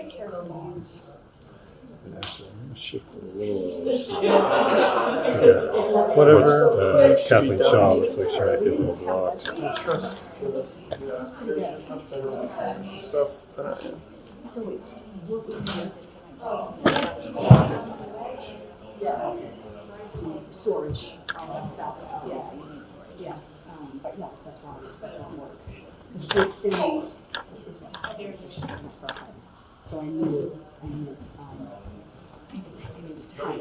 And actually, I'm going to shift it a little. Yeah. Whatever. Kathleen Shaw looks like she might be a little blocked. Some stuff. Storage, all that stuff. Yeah. But no, that's not work. The city is so I need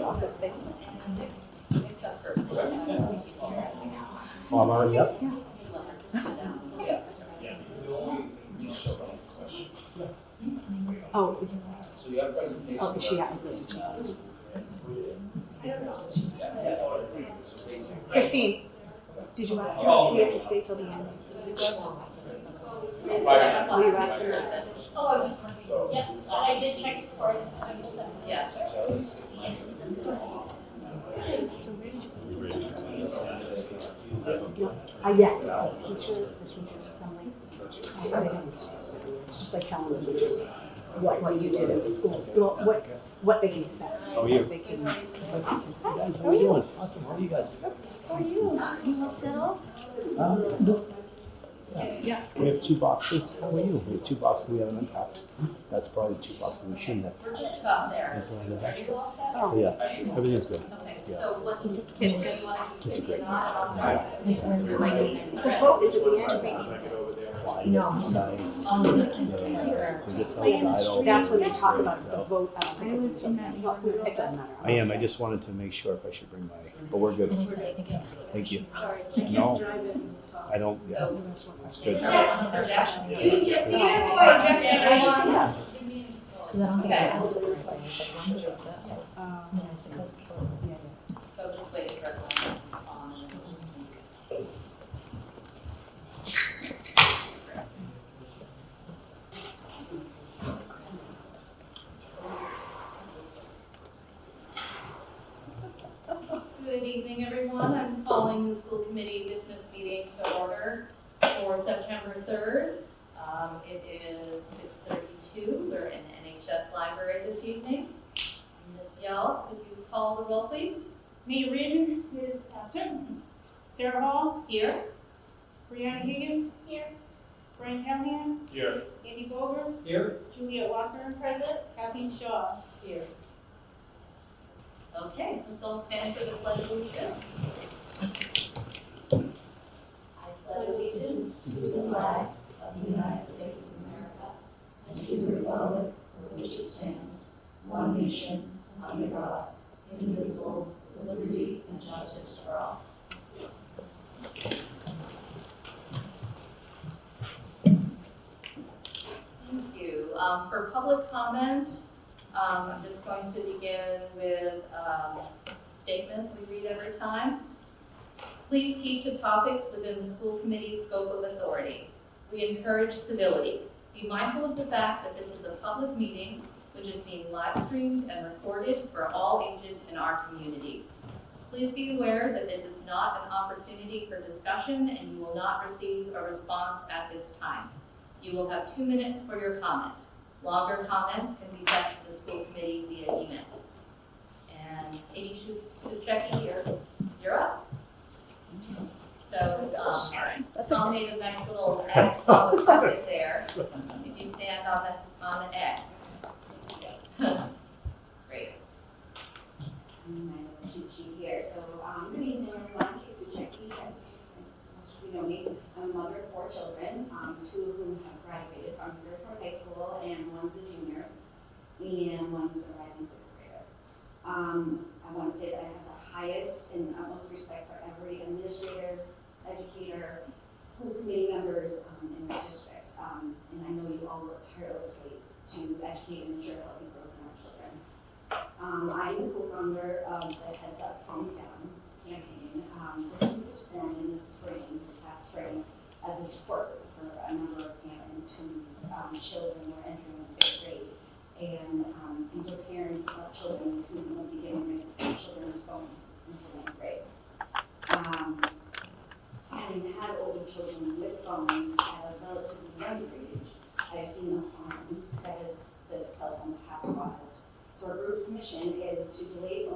office space. Except for Oh, I'm already up? Oh, is, So you have a presentation. oh, is she out? Christine, did you ask her? We have to stay till the end. Will you ask her? yeah, I did check it for it. Yeah. Yes, the teachers assembly. It's just like telling us what you did at school, what they can expect. How are you? They can, Guys, how are you doing? Awesome. How are you guys? How are you? You all settled? yeah. We have 2 boxes. How are you? We have 2 boxes we haven't unpacked. That's probably 2 boxes we shouldn't have. We're just about there. Are you all set? So yeah, everything's good. Okay, Yeah. so what kids do you want to Kids are just great. be on? Yeah. The vote is at the end. No. Nice. Yeah. We just outside all That's when day. they talk about the vote. I was in that. It doesn't matter. I am. I just wanted to make sure if I should bring my. But we're good. Thank you. Sorry. No, I don't. Yeah, So, that's good. use your project, everyone. Okay. So just wait for it. Good evening, everyone. I'm calling the school committee business meeting to order for September 3rd. It is 6:32. We're in NHS library this evening. Ms. Yell, could you call the roll, please? Mia Reardon is absent. Sarah Hall, Here. Brianna Higgins. Here. Brian Callahan. Here. Andy Boger. Here. Juliet Walker. Present. Kathleen Shaw. Here. Okay, let's all stand for the pledge of allegiance. I pledge allegiance to the flag of the United States of America and to the republic for which it stands, one nation, under God, indivisible, with liberty and justice for all. Thank you. For public comment, I'm just going to begin with a statement we read every time. Please keep to topics within the school committee's scope of authority. We encourage civility. Be mindful of the fact that this is a public meeting which is being live streamed and recorded for all ages in our community. Please be aware that this is not an opportunity for discussion and you will not receive a response at this time. You will have 2 minutes for your comment. Longer comments can be sent to the school committee via email. And Katie Suchecki, you're up. So Tom made a nice little X on the carpet there. If you stand on the X. Great. My name is Gigi here. So, good evening, everyone. Katie Suchecki. Most of you know me. I'm a mother of 4 children, 2 of whom have graduated from Newburyport High School, and one's a junior, and one's a rising 6th grader. I want to say that I have the highest and utmost respect for every administrator, educator, school committee members in this district. And I know you all work tirelessly to educate and ensure healthy growth in our children. I'm the co-founder of the Heads Up, Phones Down campaign. This group was formed in this past spring, as a support group for a number of parents whose children were entering the 6th grade. And these are parents of children who will be getting their children's phones until 9th grade. Having had older children with phones at a relatively young age, I've seen the harm that cell group's mission is to delay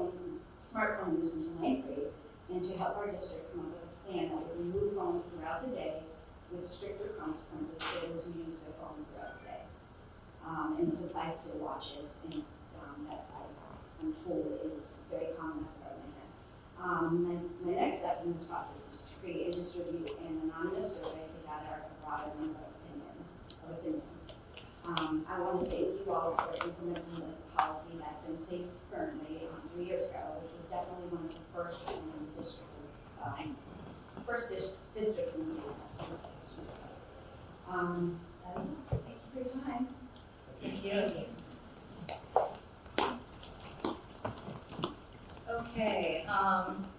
smartphone use until 9th grade and to help our district come up with a plan that will remove phones throughout the day with stricter consequences for those who use their phones throughout the day. And this applies to watches and that I'm told is very common at the present time. My next step in this process is to create and distribute an anonymous survey to gather a broad number of opinions. I want to thank you all for implementing the policy that's in place currently 3 years ago, which was definitely one of the first in the district, districts in the city. That is all. Thank you for your time. Thank you. Okay,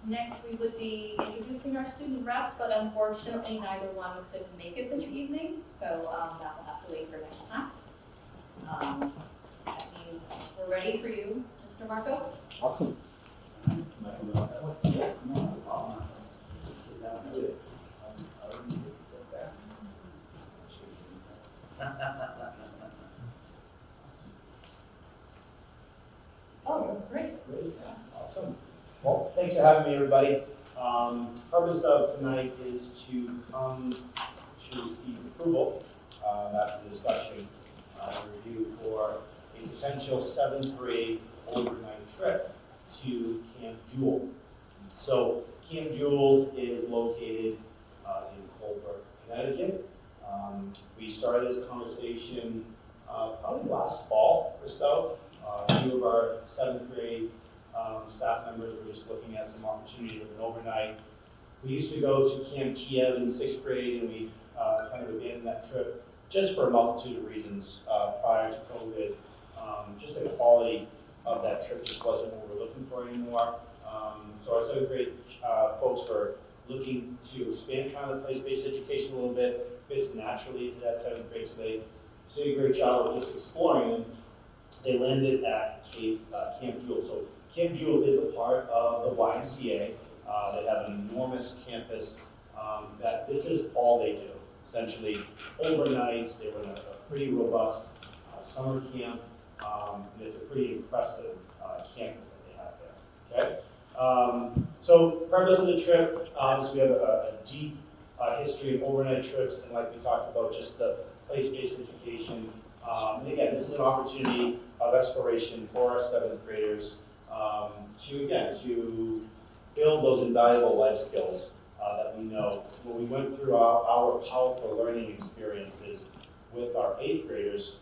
next we would be introducing our student reps, but unfortunately neither one could make it this evening, so that will have to wait for next time. That means we're ready for you, Mr. Marcos. Awesome. Oh, great. Awesome. Well, thanks for having me, everybody. Purpose of tonight is to come to seek approval after discussion review for a potential 7th grade overnight trip to Camp Jewel. So Camp Jewel is located in Colbert, Connecticut. We started this conversation probably last fall or so. A few of our 7th grade staff members were just looking at some opportunities of an overnight. We used to go to Camp Kiev in 6th grade, and we kind of abandoned that trip just for a multitude of reasons prior to COVID. Just the quality of that trip just wasn't what we were looking for anymore. So our 7th grade folks were looking to expand kind of the place-based education a little bit, fits naturally to that 7th grade, so they did a great job of just exploring, and they landed at Camp Jewel. So Camp Jewel is a part of the YMCA. They have an enormous campus that this is all they do. Essentially, overnights, they run a pretty robust summer camp, and it's a pretty impressive campus that they have there, okay? So purpose of the trip, is we have a deep history of overnight trips, and like we talked about, just the place-based education. And again, this is an opportunity of exploration for our 7th graders to build those invaluable life skills that we know. When we went through our powerful learning experiences with our 8th graders,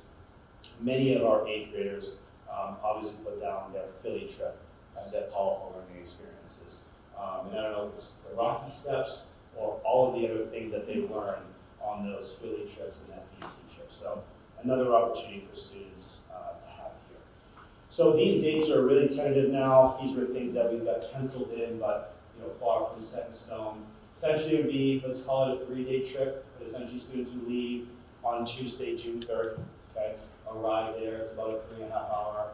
many of our 8th graders obviously put down their Philly trip as that powerful learning experiences. And I don't know if it's the Rocky Steps or all of the other things that they learned on those Philly trips and that DC trip. So another opportunity for students to have here. So these dates are really tentative now. These were things that we've got penciled in, but far from set in stone. Essentially, it would be, let's call it a 3-day trip, but essentially students would leave on Tuesday, June 3rd, okay? Arrive there, it's about a 3.5-hour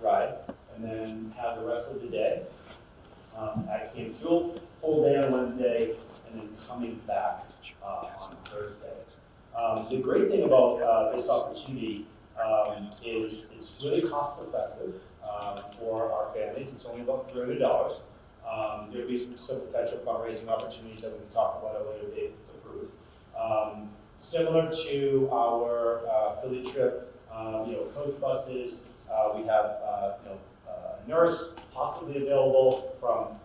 ride, and then have the rest of the day at Camp Jewel, full day on Wednesday, and then coming back on Thursday. The great thing about this opportunity is it's really cost effective for our families. It's only about $300. There'll be some potential fundraising opportunities that we can talk about at a later date if it's approved. Similar to our Philly trip, coach buses, we have a nurse possibly available from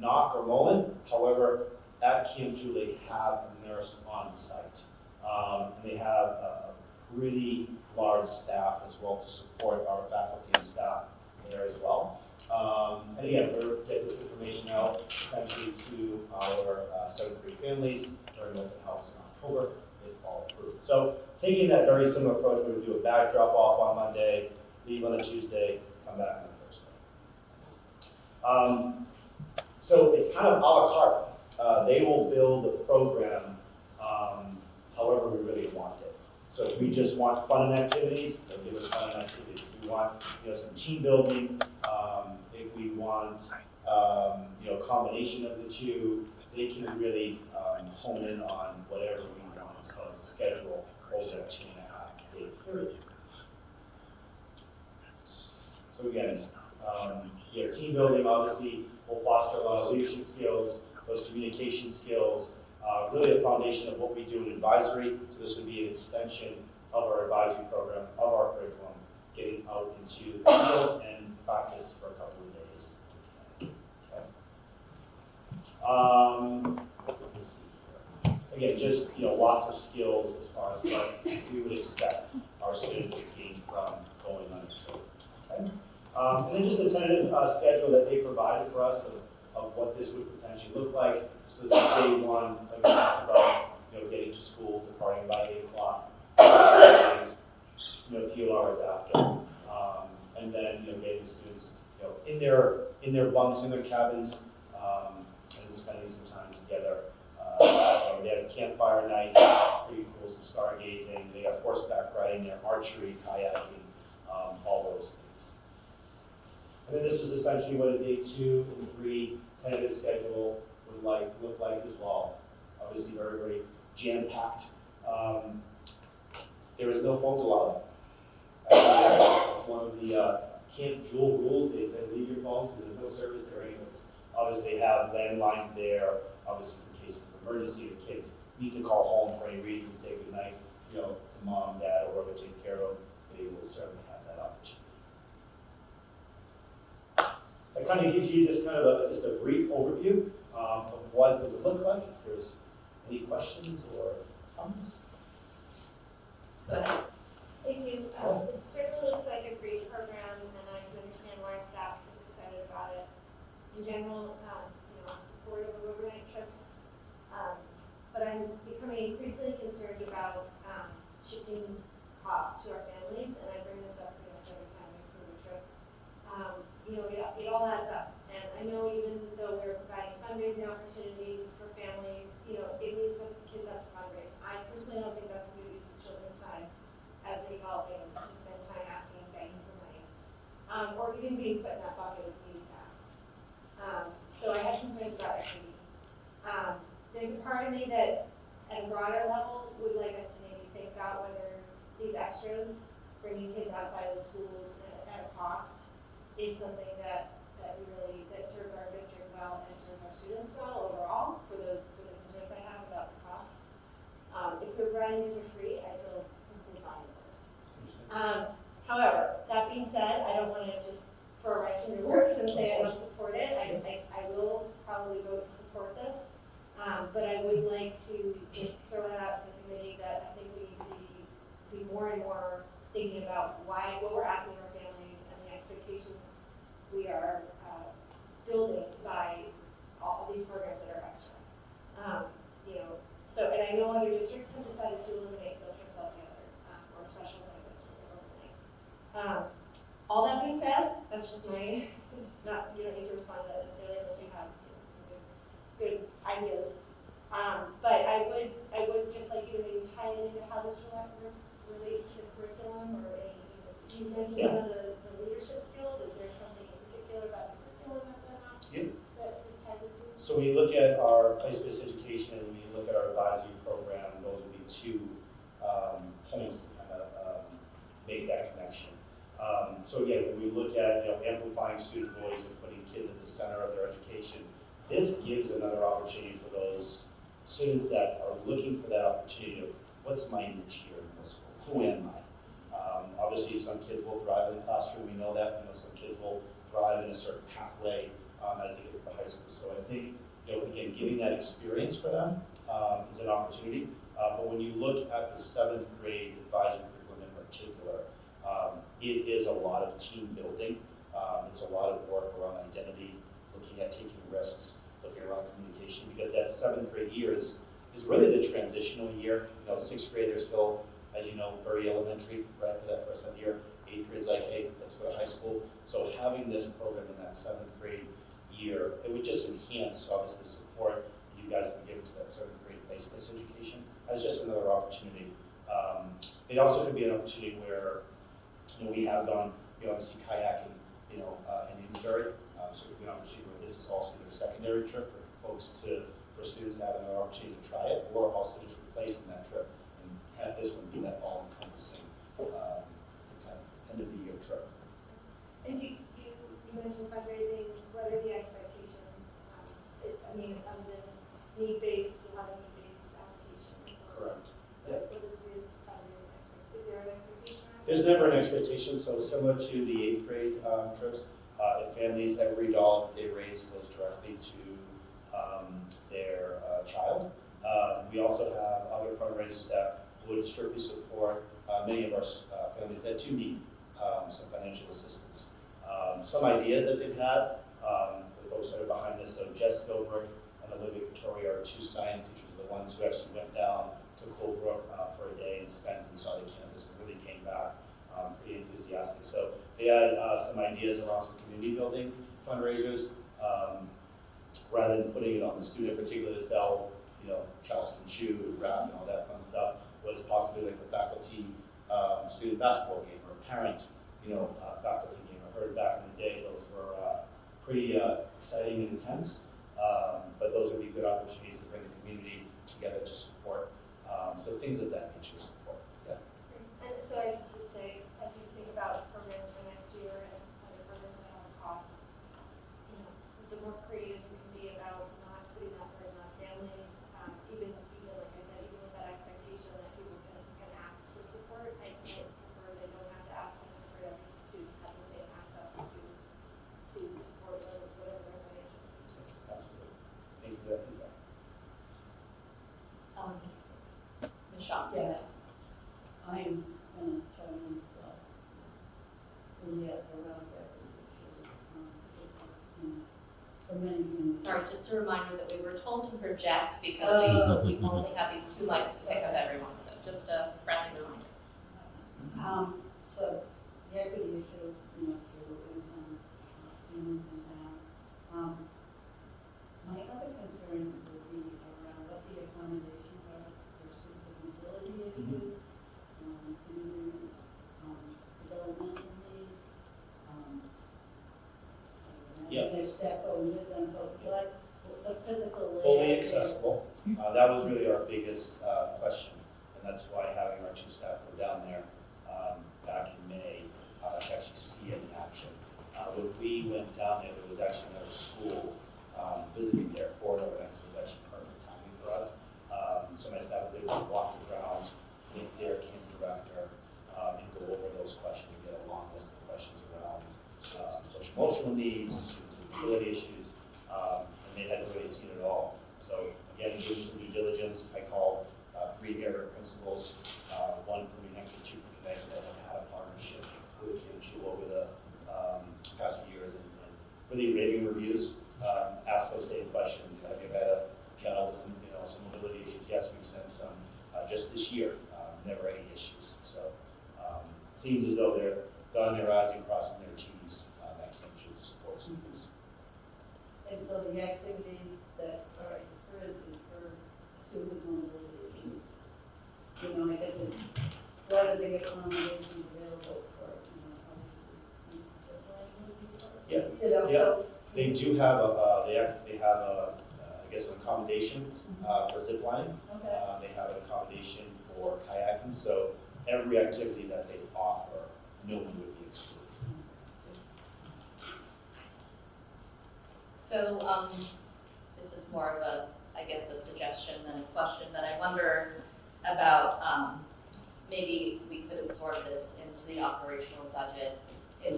Knock or Mullen. However, at Camp Jewel, they have a nurse on site. And they have a pretty large staff as well to support our faculty and staff there as well. And again, we'll get this information out potentially to our 7th grade families during open house in October, if all approved. So taking that very similar approach, we would do a bag drop off on Monday, leave on a Tuesday, come back on a Thursday. So it's kind of a la carte. They will build a program however we really want it. So if we just want fun and activities, they'll give us fun and activities. If we want some team building, if we want a combination of the two, they can really hone in on whatever we want as far as a schedule over a 2.5-day period. So So again, team building obviously will foster a lot of leadership skills, those communication skills, really a foundation of what we do in advisory. So this would be an extension of our advisory program, of our curriculum, getting out into the field and practice for a couple of days. Okay. Let's see here. Again, just lots of skills as far as what we would expect our students to gain from going on a trip. Okay. And then just a tentative schedule that they provided for us of what this would potentially look like. So this is day one, like we talked about, getting to school, departing by 8 o'clock. TLR is after, and then getting students in their bunks, in their cabins, and spending some time together. They have campfire nights, pretty cool, some stargazing. They have horseback riding, their archery, kayaking, all those things. And then this is essentially what a day 2 and 3 tentative schedule would look like as well. Obviously, very, very jam-packed. There is no phones allowed. That's one of the Camp Jewel rules. They said leave your phones because there's no service there anyways. Obviously, they have landlines there. Obviously, in cases of emergency, the kids need to call home for any reason to say goodnight, to mom, dad, or whoever takes care of them. They will certainly have that opportunity. That kind of gives you just kind of just a brief overview of what it would look like. If there's any questions or comments. Go ahead. Thank you. It certainly looks like a great program, and I can understand why staff is excited about it. In general, I'm supportive of overnight trips, but I'm becoming increasingly concerned about shifting costs to our families, and I bring this up every time we approve a trip. It all adds up, and I know even though we're providing fundraising opportunities for families, it needs the kids up to fundraise. I personally don't think that's a good use of children's time as they helping to spend time asking and begging for money, or even being put in that bucket of being asked. So I have concerns about equity. There's a part of me that, at a broader level, would like us to maybe think about whether these extras, bringing kids outside of the schools at a cost, is something that serves our district well and serves our students well overall. For the concerns I have about the cost, if we're providing these for free, I feel completely fine with this. However, that being said, I don't want to just throw right to your works and say I don't support it. I will probably vote to support this, but I would like to just throw that out to the committee that I think we need to be more and more thinking about what we're asking our families and the expectations we are building by all of these programs that are extra. So, and I know other districts have decided to eliminate field trips altogether, or special assignments for eliminate. All that being said, that's just my, you don't need to respond to that necessarily unless you have some good ideas. But I would just like you to maybe tie into how this relates to the curriculum, or any, you mentioned some of the leadership skills. Is there something in particular about the curriculum that this ties into? So when you look at our place-based education and when you look at our advisory program, those would be 2 points to kind of make that connection. So again, when we look at amplifying student voice and putting kids at the center of their education, this gives another opportunity for those students that are looking for that opportunity of what's my niche here in middle school? Who am I? Obviously, some kids will thrive in the classroom. We know that. Some kids will thrive in a certain pathway as they get to the high school. So I think, again, giving that experience for them is an opportunity. But when you look at the 7th grade advisory curriculum in particular, it is a lot of team building. It's a lot of work around identity, looking at taking risks, looking around communication, because that 7th grade year is really the transitional year. 6th grade, they're still, as you know, very elementary, right, for that first year. 8th grade's like, hey, let's go to high school. So having this program in that 7th grade year, it would just enhance, obviously, the support you guys have given to that 7th grade place-based education as just another opportunity. It also could be an opportunity where, we have gone, obviously kayaking, in Newbury. So it could be an opportunity where this is also their secondary trip for students to have another opportunity to try it, or also just replacing that trip and have this one be that all-encompassing kind of end-of-the-year trip. And mentioned fundraising, what are the expectations? Other than need-based, you'll have a need-based allocation. Correct. What is the fundraising expectation? Is there an expectation? There's never an expectation, so similar to the 8th grade trips, if families, every dollar that they raise goes directly to their child. We also have other fundraisers that would strictly support many of our families that do need some financial assistance. Some ideas that they've had, the folks that are behind this, so Jess Gilbert and Olivia Victoria are 2 science teachers, are the ones who actually went down to Colebrook for a day and spent and saw the campus and really came back pretty enthusiastic. So they had some ideas around some community building fundraisers. Rather than putting it on the student, particularly to sell, Charleston Chew and wrap and all that fun stuff, was possibly like a faculty student basketball game or a parent, faculty game. I heard back in the day those were pretty exciting and intense, but those would be good opportunities to bring the community together to support. So things of that nature support. Yeah. And so I just would say, as you think about programs for next year and other programs that have a cost, the more creative you can be about not putting that burden on families, even like I said, even with that expectation that people can ask for support, I would prefer they don't have to ask, and prefer every student have the same access to support whatever their financial needs. Absolutely. Thank you for that feedback. Michelle? Yeah. I'm gonna chime in as well. Around that issue. For many. Sorry, just a reminder that we were told to project because we only have these 2 mics to pick up everyone, so just a friendly reminder. So the equity issue, through income, payments and down. My other concern would be around what the accommodations are for student mobility issues, developmental needs. Yeah. Their staff going with them, but what the physical layout. Fully accessible. That was really our biggest question, and that's why having our 2 staff go down there back in May to actually see it in action. When we went down there, there was actually another school visiting there for an event, so it was actually perfect timing for us. So my staff was able to walk the grounds with their camp director and go over those questions and get a long list of questions around social emotional needs, students with mobility issues, and they hadn't really seen it all. So again, doing some due diligence, I called 3 area principals, 1 from New Hampshire, 2 from Connecticut, that have had a partnership with Kim over the past few years and really raving reviews. Ask those same questions. Have you had a child with some mobility issues? Yes, we've sent some just this year. Never any issues. So it seems as though they're dotting their I's and crossing their T's that can choose to support students. And so the activities that are expressed is for student mobility issues. I guess it's what are the accommodations available for, obviously. Yeah. So They do have they have I guess an accommodation for zip lining. okay. They have an accommodation for kayaking. So every activity that they offer, no one would be excluded. So this is more of a, I guess, a suggestion than a question, but I wonder about maybe we could absorb this into the operational budget in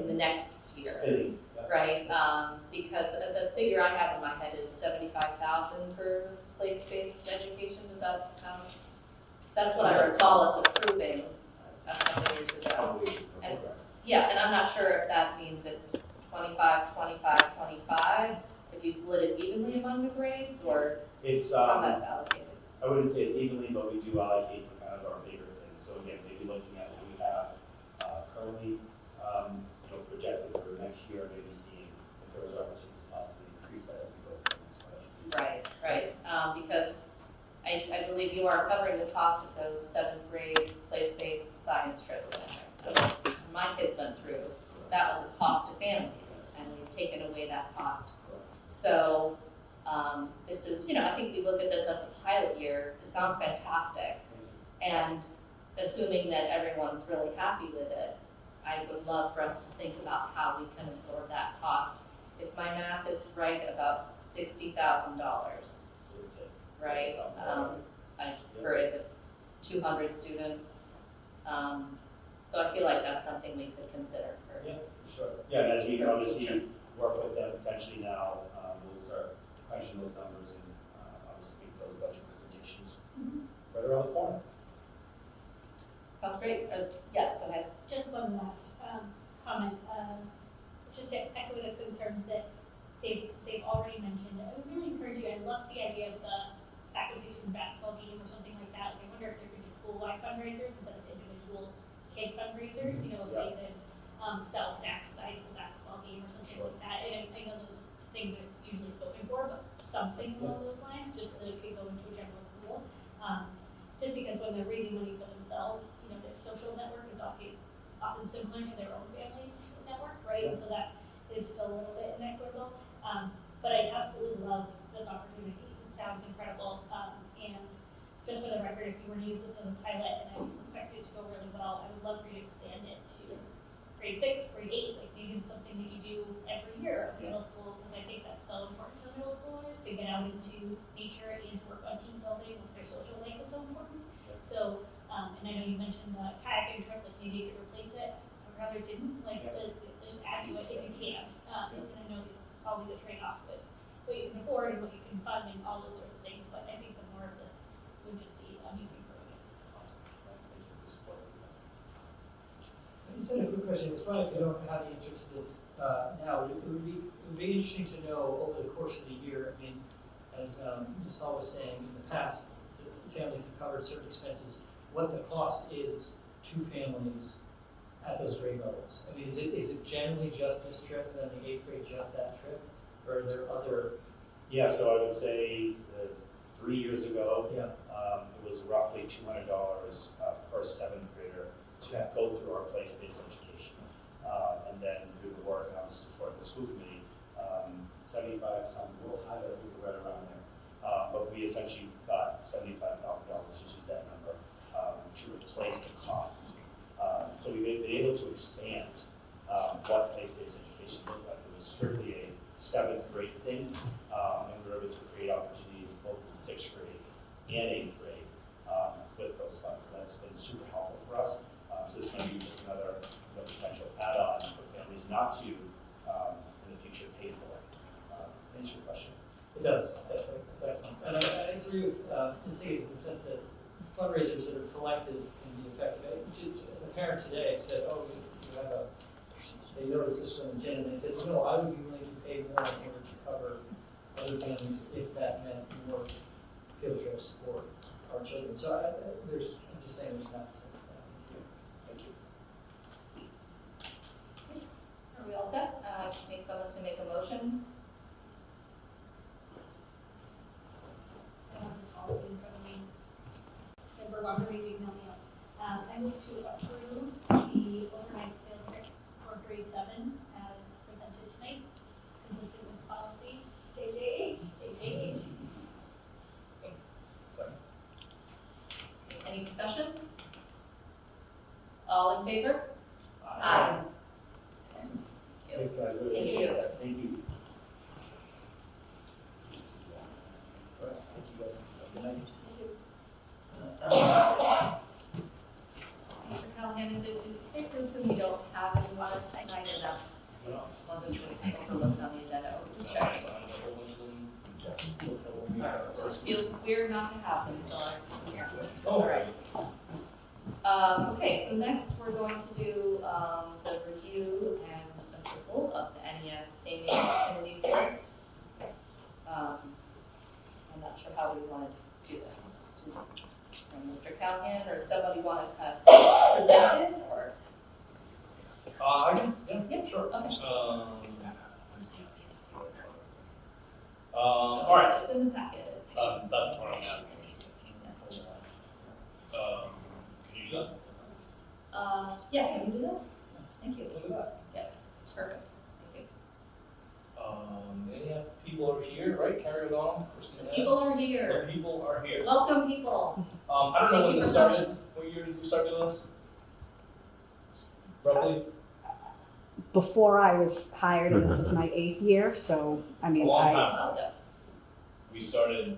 the next year. Spinning. Yeah. Right, because the figure I have in my head is 75,000 for place-based education. Does that sound? That's what I recall us approving a couple years ago. And, yeah, and I'm not sure if that means it's 25, 25, 25. If you split it evenly among the grades, or It's how that's allocated. I wouldn't say it's evenly, but we do allocate for kind of our bigger things. So again, maybe looking at what we have currently projected for next year, maybe seeing if there was opportunities to possibly increase that as we go through. Right. Because I believe you are covering the cost of those 7th grade place-based science trips. My kids went through, that was a cost to families, and we've taken away that cost. So this is, I think we look at this as a pilot year. It sounds fantastic. And assuming that everyone's really happy with it, I would love for us to think about how we can absorb that cost. If my math is right, about $60,000, right? For if 200 students. So I feel like that's something we could consider for. Yeah, for sure. Yeah, and as we obviously work with them potentially now, we'll start crunching those numbers and obviously make those budget presentations right around the corner. Sounds great. Yes, go ahead. Just one last comment, just to echo the concerns that they've already mentioned. I would really encourage you, I love the idea of the faculty student basketball game or something like that. Like, I wonder if there could be school-wide fundraisers instead of individual kid fundraisers, you know, if they could sell snacks at the high school basketball game or something like that. And I know those things are usually spoken for, but something along those lines, just so that it could go into a general pool. Just because when they're raising money for themselves, you know, their social network is often similar to their own family's network, right? And so that is still a little bit inequitable. But I absolutely love this opportunity. It sounds incredible. And just for the record, if you were to use this as a pilot and I expect it to go really well, I would love for you to expand it to grade 6, grade 8, like maybe it's something that you do every year at middle school, because I think that's so important for middle schoolers to get out into nature and to work on team building with their social life is so important. So, and I know you mentioned the kayaking trip, like maybe you could replace it. I'd rather didn't, like, just add to it if you can. And I know it's always a trade-off with what you can afford and what you can fund and all those sorts of things, but I think the more of this would just be amazing for the kids. Awesome. Thank you for the support. Just a quick question. It's fine if you don't have the answer to this now. It would be interesting to know over the course of the year. I mean, as Ms. Hall was saying, in the past, the families have covered certain expenses. What the cost is to families at those grade levels? I mean, is it generally just this trip, then the 8th grade just that trip, or are there other? Yeah, so I would say 3 years ago, Yeah. it was roughly $200 per 7th grader to go through our place-based education. And then through the work and obviously support of the school committee, 75, something a little higher, we were right around there. But we essentially got $75,000, just use that number, to replace the cost. So we've been able to expand what place-based education looked like. It was strictly a 7th grade thing, and we were able to create opportunities both in 6th grade and 8th grade with those funds. So that's been super helpful for us. So this can be just another potential add-on for families not to, in the future, pay for. Does that answer your question? It does. That's excellent. And I agree with Ms. Higgins in the sense that fundraisers that are collective can be effective. The parent today said, "Oh, you have a." They noticed this from the gym, and they said, "No, I would be willing to pay more in order to cover other families if that meant more field trips for our children." So I'm just saying, there's not. Thank you. Are we all set? Just need someone to make a motion. Policy in front of me. And we're going to read email me up. I move to approve the overnight field trip for grade 7 as presented tonight, consistent with policy JJH. Sorry. Okay, any discussion? All in favor? Awesome. Thank you. Thanks, guys. Really Thank appreciate you. that. Thank you. All right. Thank you, guys. Good night. Mr. Callahan, is it safe to assume you don't have any comments tonight or no? No. Wasn't just overlooked on the agenda, okay, just check. Just feels weird not to have them, so let's discuss it. All right. Okay, so next we're going to do the review and approval of the NEF naming opportunities list. I'm not sure how we want to do this. Mr. Callahan or somebody want to kind of present it or? I can, yeah, Yep. sure. Okay. All right. It's in the packet. That's the one I have. Can you do that? Yeah, can you do that? Thank you. Look at that. Yep, perfect. Thank Any people are here, right? Carry it on. People are here. The people are here. you. Welcome, people. I don't know Thank when you this for started. What year did we start doing this? Roughly? Before I was hired, and this is my 8th year, so, I A mean, long I, time. Well done. We started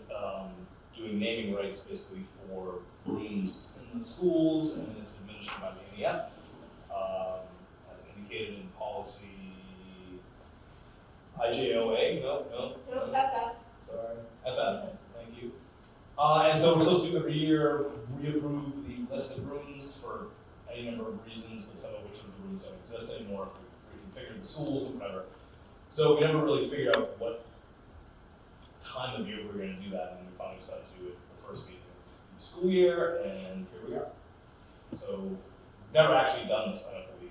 doing naming rights basically for rooms in the schools, and it's administered by the NEF, as indicated in policy IJOA. No, sorry, FF. Thank you. And so we're supposed to every year reapprove the list of rooms for any number of reasons, but some of which of the rooms don't exist anymore if we've reconfigured the schools or whatever. So we never really figured out what time of year we were going to do that, and we finally decided to do it the first meeting of the school year, and here we are. So never actually done this, I don't believe.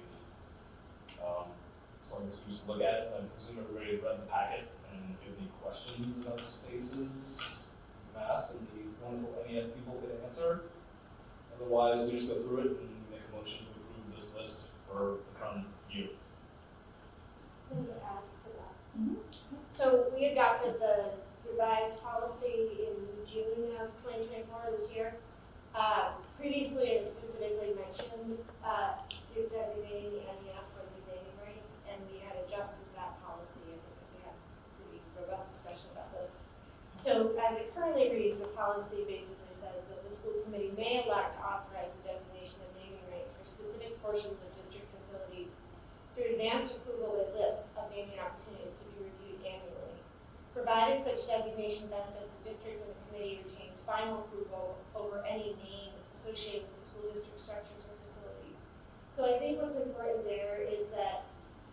So I guess we just look at it, and I presume everybody read the packet, and if you have any questions about the spaces, you can ask, and the wonderful NEF people can answer. Otherwise, we just go through it and make a motion to approve this list for the current year. Let me add to that. So we adopted the revised policy in June of 2024 this year. Previously, it specifically mentioned designating the NEF for these naming rights, and we had adjusted that policy. I think we had a pretty robust discussion about this. So as it currently reads, the policy basically says that the school committee may elect to authorize the designation of naming rights for specific portions of district facilities through advanced approval with list of naming opportunities to be reviewed annually. Provided such designation benefits the district, and the committee retains final approval over any name associated with the school district structures or facilities. So I think what's important there is that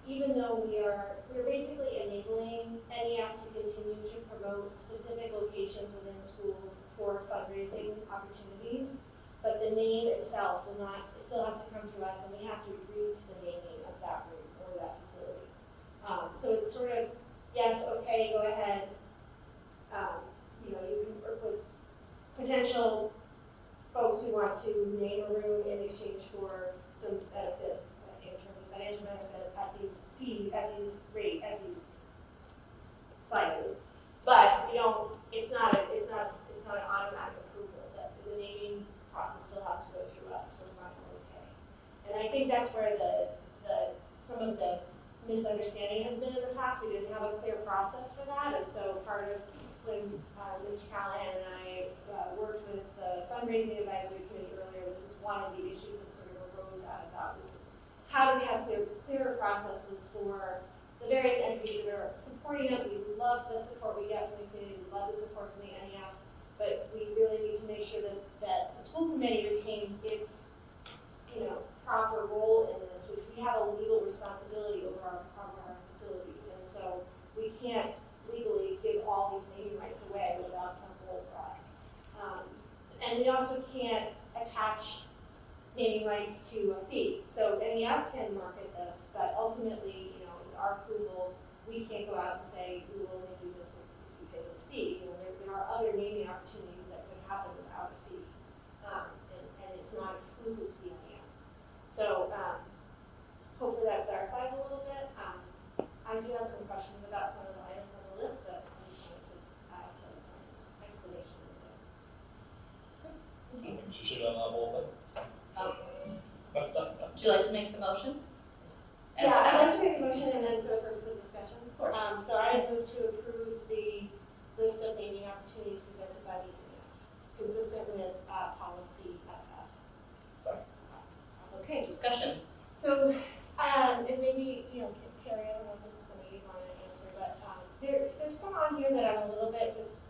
even though we're basically enabling NEF to continue to promote specific locations within schools for fundraising opportunities, but the name itself will not, it still has to come through us, and we have to agree to the naming of that room or that facility. So it's sort of, yes, okay, go ahead. You can work with potential folks who want to name a room in exchange for some benefit in terms of financial benefit at these sizes. But we don't. It's not an automatic approval. That the naming process still has to go through us for final okay. And I think that's where some of the misunderstanding has been in the past. We didn't have a clear process for that, and so part of when Mr. Callahan and I worked with the fundraising advisory committee earlier, this is one of the issues that sort of arose out of that, was how do we have clearer processes for the various entities that are supporting us. We love the support we get from the community, we love the support from the NEF, but we really need to make sure that the school committee retains its proper role in this, which we have a legal responsibility over our facilities, and so we can't legally give all these naming rights away without some role for us. And we also can't attach naming rights to a fee. So NEF can market this, but ultimately, it's our approval. We can't go out and say, we will only do this if you pay this fee. There are other naming opportunities that could happen without a fee. And it's not exclusive to the NEF. So hopefully that clarifies a little bit. I do have some questions about some of the items on the list, but I just wanted to add to Brian's explanation a little bit. I think she should have that whole thing. Would you like to make the motion? Yeah, I'd like to make a motion, and then for the purpose of discussion. Of course. So I move to approve the list of naming opportunities presented by the NCM, consistent with policy FF. Sorry. Okay, discussion. So, and maybe, Carrie, I don't know if this is something you want to answer, but there's some on here that I'm a little bit just,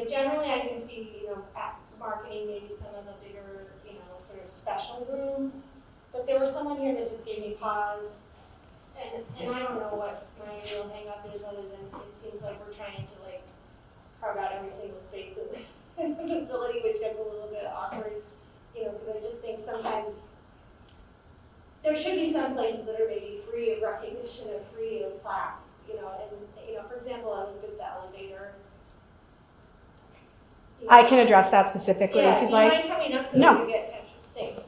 generally I can see, at marketing maybe some of the bigger, sort of special rooms, but there was some on here that just gave me pause, and I don't know what my real hang up is, other than it seems like we're trying to carve out every single space in the facility, which gets a little bit awkward, because I just think sometimes there should be some places that are maybe free of recognition or free of plaques, and for example, I looked at the elevator. I can address that specifically if you'd like. Yeah, do you mind coming up so No. that we get captured? Thanks.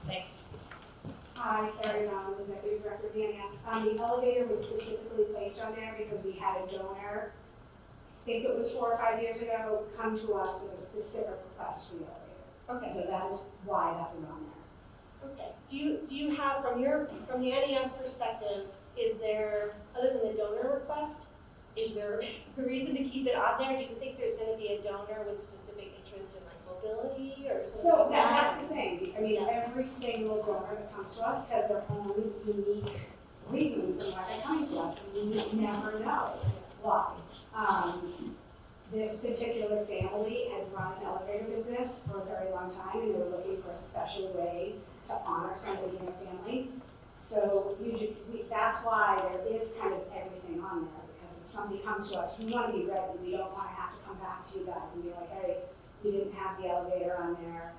Thanks. Hi, Carrie Donald, Executive Director of the NF. The elevator was specifically placed on there because we had a donor, I think it was 4 or 5 years ago, come to us with a specific request for the elevator. Okay. So that is why that was on there. Okay. Do you have, from the NES perspective, is there, other than the donor request, is there a reason to keep it on there? Do you think there's gonna be a donor with specific interest in like mobility or something So like that? that's the thing, I mean, every single donor that comes to us has their own unique reasons and why they're coming to us, and we never know why. This particular family had run an elevator business for a very long time, and they were looking for a special way to honor somebody in their family. So usually, that's why there is kind of everything on there, because if somebody comes to us, we want to be ready. We don't want to have to come back to you guys and be like, hey, we didn't have the elevator on there.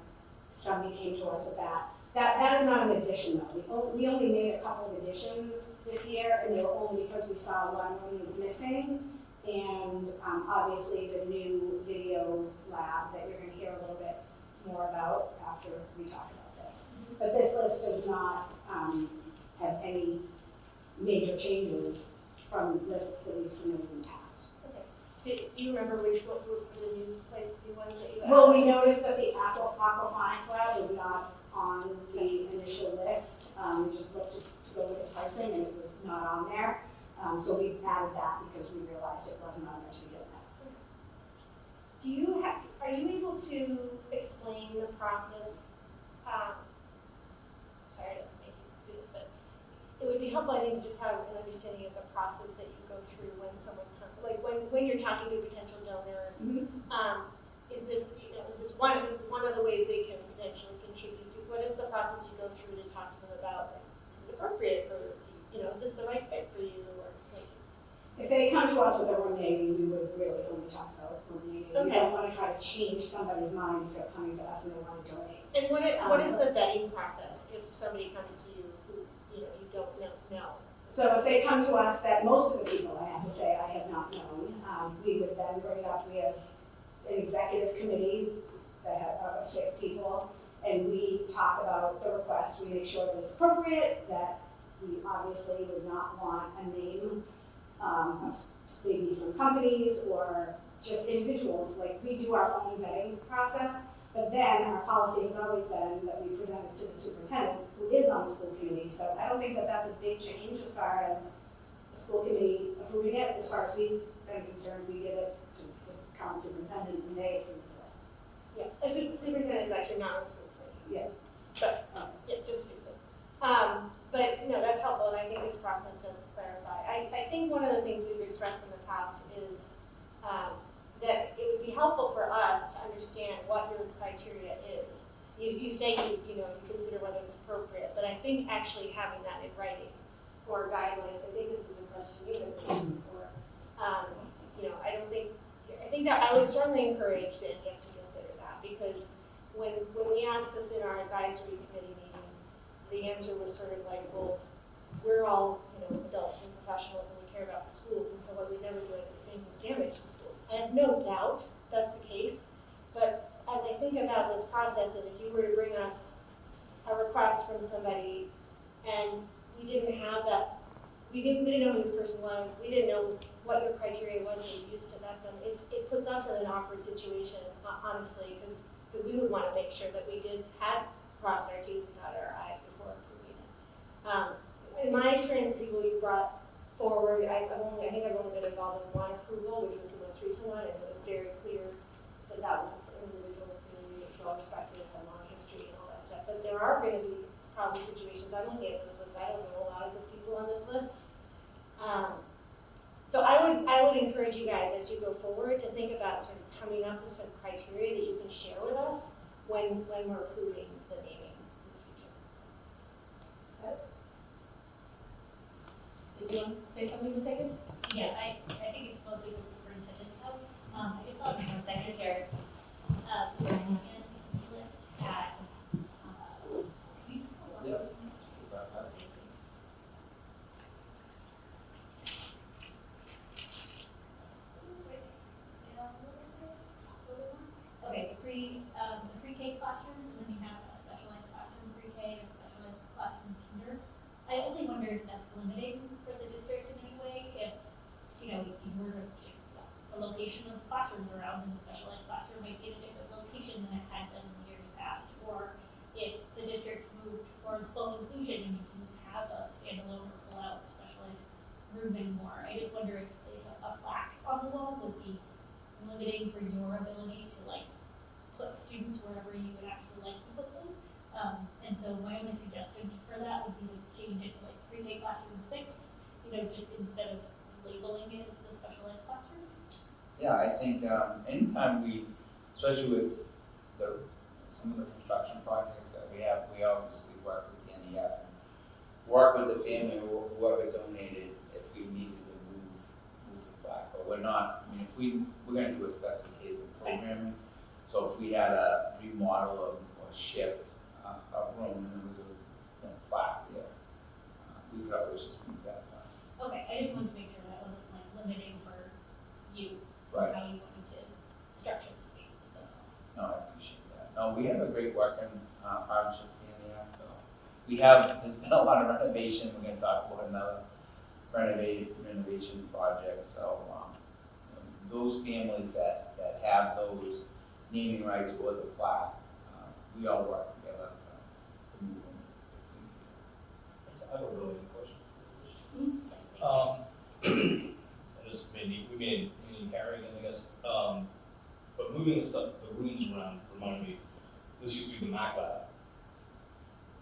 Somebody came to us with that. That is not an addition though. We only made a couple of additions this year, and they were only because we saw one was missing. And obviously the new video lab that you're going to hear a little bit more about after we talk about this. But this list does not have any major changes from lists that we've submitted in the past. Okay. Do you remember which one were the new place, the ones that you added? Well, we noticed that the aquaponics lab was not on the initial list. We just looked to go with the pricing, and it was not on there. So we added that because we realized it wasn't on there to begin with. Are you able to explain the process? Sorry to make you do this, but it would be helpful, I think, to just have an understanding of the process that you go through when someone comes, like when you're talking to a potential donor. Is this one of the ways they can potentially contribute? What is the process you go through to talk to them about? Like, is it appropriate for, is this the right fit for you? Or like, If they come to us with a room naming, we would really only talk about room naming. We Okay. don't want to try to change somebody's mind if they're coming to us and they want to donate. and what is the vetting process if somebody comes to you who you don't know? So if they come to us, that most of the people, I have to say, I have not known, we would then bring it up. We have an executive committee that have 6 people, and we talk about the request. We make sure that it's appropriate, that we obviously would not want a name of maybe some companies or just individuals. Like, we do our own vetting process, but then our policy has always been that we present it to the superintendent, who is on the school committee. So I don't think that that's a big change as far as the school committee approving it. As far as we've been concerned, we give it to the current superintendent, and they approve the list. Yeah, the superintendent is actually not on the school committee. Yeah. But, yeah, just stupid. But no, that's helpful, and I think this process does clarify. I think one of the things we've expressed in the past is that it would be helpful for us to understand what your criteria is. You say you consider whether it's appropriate, but I think actually having that in writing or guidelines, I think this is a question you've been asked before. I think that I would strongly encourage the NEF to consider that, because when we asked this in our advisory committee meeting, the answer was sort of like, well, we're all adults and professionals, and we care about the schools, and so what we never do anything to damage the schools. I have no doubt that's the case, but as I think about this process, and if you were to bring us a request from somebody, and we didn't have that, we didn't know who this person was, we didn't know what your criteria was that you used to vet them, it puts us in an awkward situation, honestly, because we would want to make sure that we had crossed our T's and dotted our I's before approving it. In my experience, people you brought forward, I think I've only been involved in one approval, which was the most recent one, and it was very clear that that was an individual community that's well respected, had a long history and all that stuff. But there are going to be probably situations, I'm looking at this list, I don't know a lot of the people on this list. So I would encourage you guys, as you go forward, to think about sort of coming up with some criteria that you can share with us when we're approving the naming in the future. Did you want to say something in seconds? Yeah, I think it's mostly the superintendent though. I guess I'll have a second here. This list had, can you scroll up? Yeah. Okay, the pre-K classrooms, and then you have a special ed classroom pre-K and a special ed classroom kinder. I only wonder if that's limiting for the district in any way, if, you were to, a location of classrooms around, and the special ed classroom might be in a different location than it approve anymore. I just wonder if a plaque on the wall would be limiting for your ability to like put students wherever you would actually like to put them. And so my only suggestion for that would be to change it to like pre-K classroom 6, just instead of labeling it as the special ed classroom. Yeah, I think anytime we, especially with some of the construction projects that we have, we obviously work with the NEF and work with the family or whoever donated if we needed to move the plaque. But we're not, I mean, we're going to do a specification programming. So if we had a remodel or shift a room and there was a plaque there, we could always just move that plaque. Okay, I just wanted to make sure that wasn't like limiting for you, Right. how you wanted to structure the spaces, that's all. No, I appreciate that. No, we have a great working partnership in there, so. There's been a lot of renovation, we're gonna talk about another renovation project, so, those families that have those naming rights or the plaque, we all work together to move them. I have a really good question. Yes, I just we made carry again, I guess. But moving the rooms around reminded me, this used to be the Mac Lab,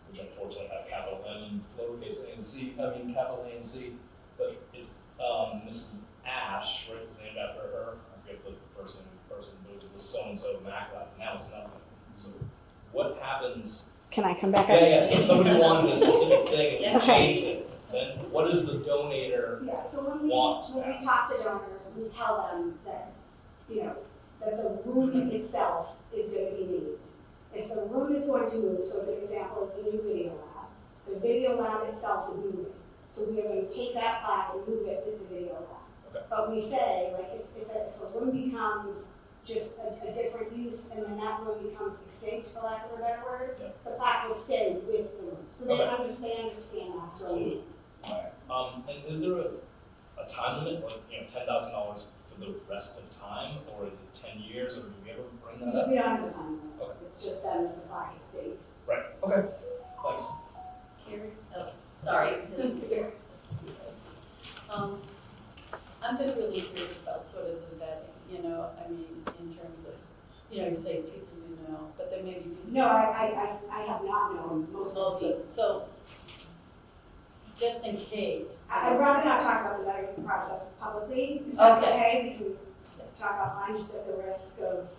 which unfortunately had capital M and lowercase a and c, capital A and C. But it's Mrs. Ash, right, was named after her. I forget the person, but it was the so-and-so Mac Lab. Now it's nothing. So what happens? Can I come back up? Yeah, so somebody wanted a specific thing and you Okay. changed it. Then what does the donator Yeah, so when we want? talk to donors, we tell them that, that the room itself is going to be named. If the room is going to move, so a good example is the new video lab. The video lab itself is moving. So we are going to take that plaque and move it with the video lab. Okay. But we say, like, if a room becomes just a different use and then that room becomes extinct, for lack of a better word, Yep. the plaque will stay with the room. So they Okay. understand that. Absolutely. And is there a time limit, like $10,000 for the rest of time, or is it 10 years, or do we ever bring that up? We don't have a time limit. Okay. It's just then that the plaque is stayed. Right. Okay. Thanks. Carrie? Oh, sorry. I'm just really curious about sort of the vetting, I mean, in terms of, you say people you know, but there may be people. No, I have not known most of the people. So, just in case. I'd rather not talk about the vetting process publicly, if that's okay, we can talk offline, just at the risk of,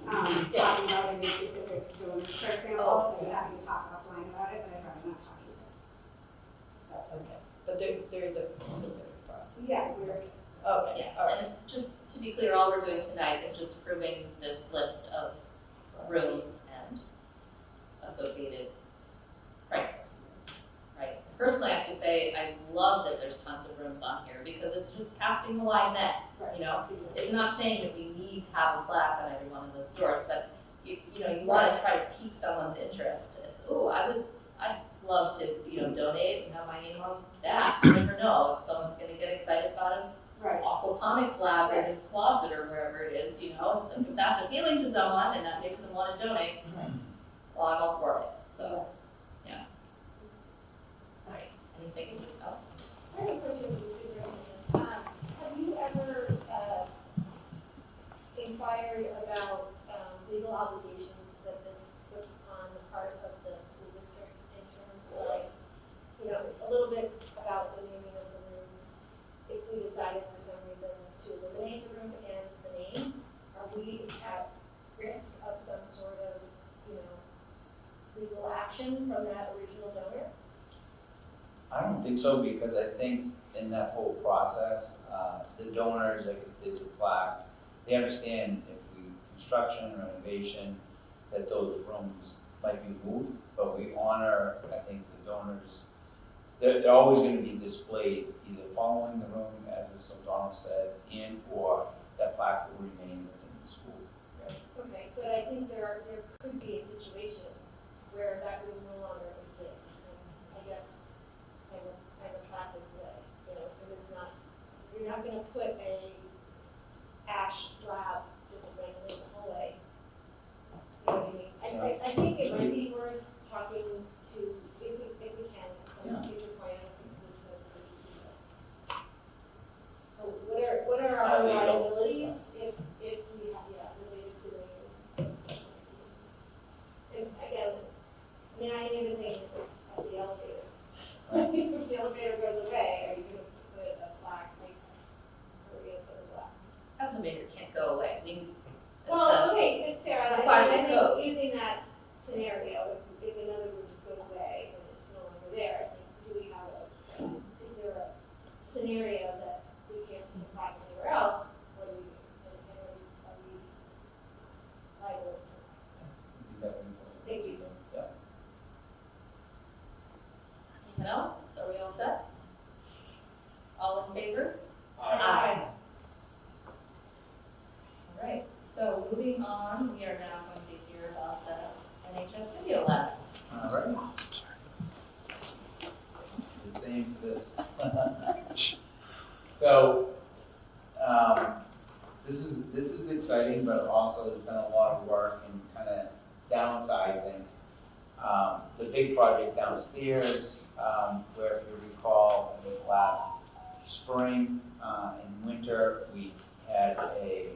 talking about any specific donors, for example, and having to talk offline about it, but I'd rather not talk about it. That's okay, but there is a specific process. Yeah, we're. Okay, Yeah, all right. and just to be clear, all we're doing tonight is just approving this list of rooms and associated prices, right? Personally, I have to say, I love that there's tons of rooms on here because it's just casting a wide net, It's not saying that we need to have a plaque on every one of those doors, but you want to try to pique someone's interest. As, I'd love to, donate and have my name on that. You never know if someone's going to get excited about it. Right. Aquaponics lab in a closet or wherever it is, and so if that's appealing to someone and that makes them want to donate, well, I'm all for it. So, yeah. All right. Anything else? I have a question for the superintendent. Have you ever inquired about legal obligations that this puts on the part of the school district in terms of, like, a little bit about the naming of the room? If we decided for some reason to eliminate the room and the name, are we at risk of some sort of, legal action from that original donor? I don't think so, because I think in that whole process, the donors, like if there's a plaque, they understand if we construction, renovation, that those rooms might be moved, but we honor, I think, the donors. They're always going to be displayed either following the room, as Ms. O'Donnell said, or that plaque will remain within the school. Okay, but I think there could be a situation where that room no longer exists. And I guess I'm a plaque this way, because it's not, you're not going to put a ash lab just randomly in the hallway. You know what I mean? I think it might be worth talking to, if we can, at some future point, I don't think this is scenario that we can't apply anywhere else, what do we do? And are we liable for Thank you. Yeah. Anyone else? Are we all set? All in favor? Aye. All right, so moving on, we are now going to hear about the NHS Video Lab. All right. Just aim for this. So, this is exciting, but also there's been a lot of work in kind of downsizing. The big project downstairs, where if you recall, I think last spring and winter, we had a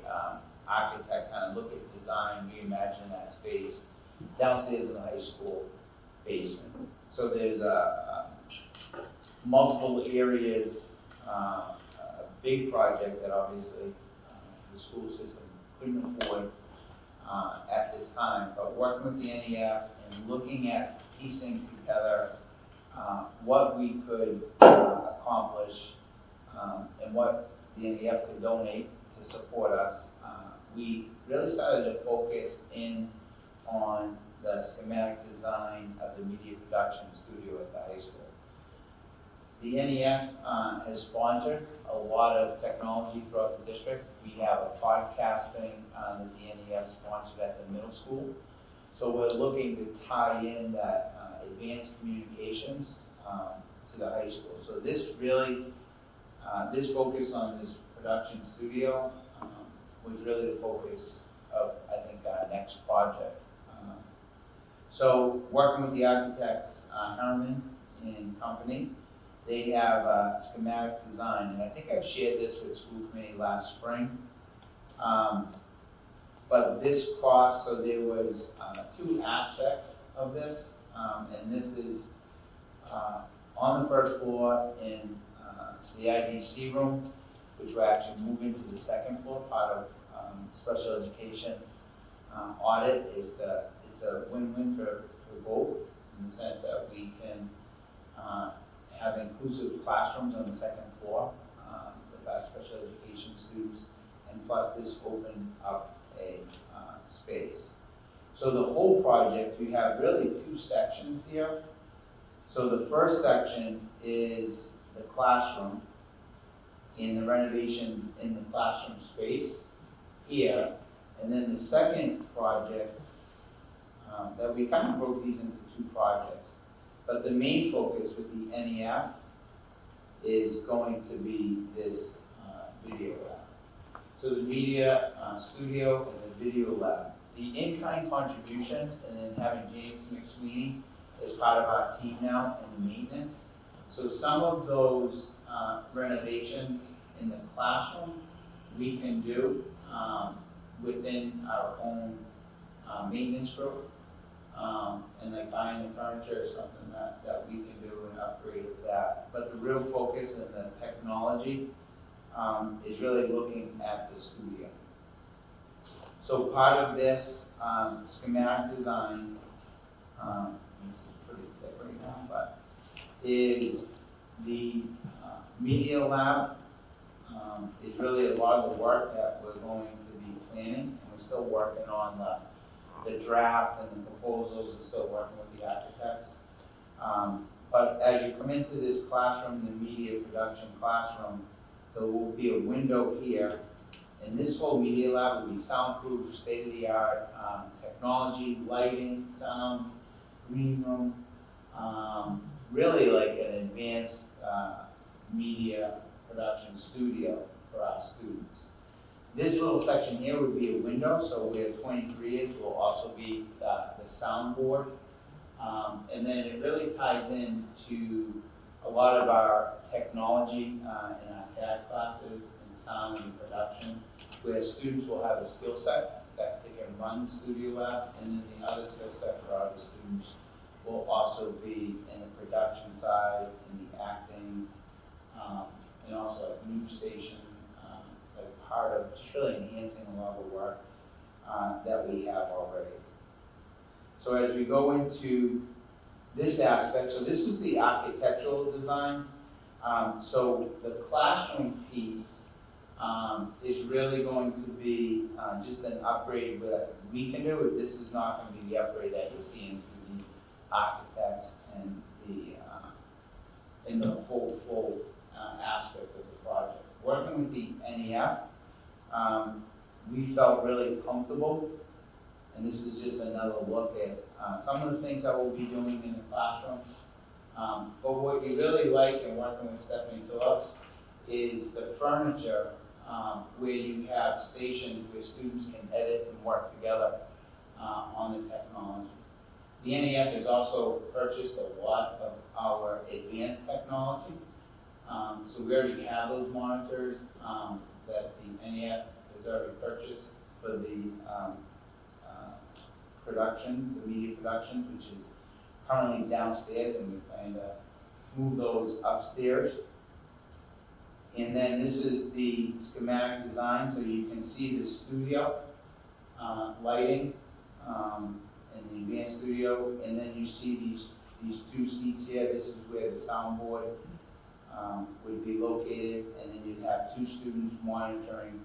architect kind of look at design, reimagine that space downstairs in the high school basement. So there's multiple areas, a big project that obviously the school system couldn't afford at this time, but working with the NEF and looking at piecing together what we could accomplish and what the NEF could donate to support us, we really started to focus in on the schematic design of the media production studio at the high school. The NEF has sponsored a lot of technology throughout the district. We have a podcasting that the NEF sponsored at the middle school. So we're looking to tie in that advanced communications to the high school. So this really, this focus on this production studio was really the focus of, I think, our next project. So working with the architects, Herman and company, they have a schematic design, and I think I've shared this with the school committee last spring. But this cost, so there was two aspects of this, and this is on the first floor in the IDC room, which will actually move into the second floor, part of special education audit. It's a win-win for both, in the sense that we can have inclusive classrooms on the second floor with our special education students, and plus this opened up a space. So the whole project, we have really two sections here. So the first section is the classroom and the renovations in the classroom space here. And then the second project, that we kind of broke these into two projects. But the main focus with the NEF is going to be this video lab. So the media studio and the video lab. The in-kind contributions, and then having James McSweeney as part of our team now in the maintenance. So some of those renovations in the classroom we can do within our own maintenance group. And like buying the furniture is something that we can do and upgrade with that. But the real focus and the technology is really looking at the studio. So part of this schematic design, this is pretty thick right now, but is the media lab is really a lot of the work that we're going to be planning, and we're still working on the draft and the proposals, and still working with the architects. But as you come into this classroom, the media production classroom, there will be a window here, and this whole media lab will be soundproof, state-of-the-art technology, lighting, sound, green room, really like an advanced media production studio for our students. This little section here would be a window, so where 23 is will also be the soundboard. And then it really ties in to a lot of our technology in our CAD classes and sound and production, where students will have a skill set that they can run the studio lab, and then the other skill set for our students will also be in the production side, in the acting, and also like news station, like part of just really enhancing a lot of the work that we have already. So as we go into this aspect, so this was the architectural design. So the classroom piece is really going to be just an upgrade that we can do. This is not going to be the upgrade that you're seeing through the architects and the in the whole full aspect of the project. Working with the NEF, we felt really comfortable, and this is just another look at some of the things that we'll be doing in the classrooms. But what you really like in working with Stephanie Phillips is the furniture where you have stations where students can edit and work together on the technology. The NEF has also purchased a lot of our advanced technology. So we already have those monitors that the NEF has already purchased for the productions, the media productions, which is currently downstairs, and we plan to move those upstairs. And then this is the schematic design, so you can see the studio lighting in the advanced studio, and then you see these two seats here. This is where the soundboard would be located, and then you'd have two students monitoring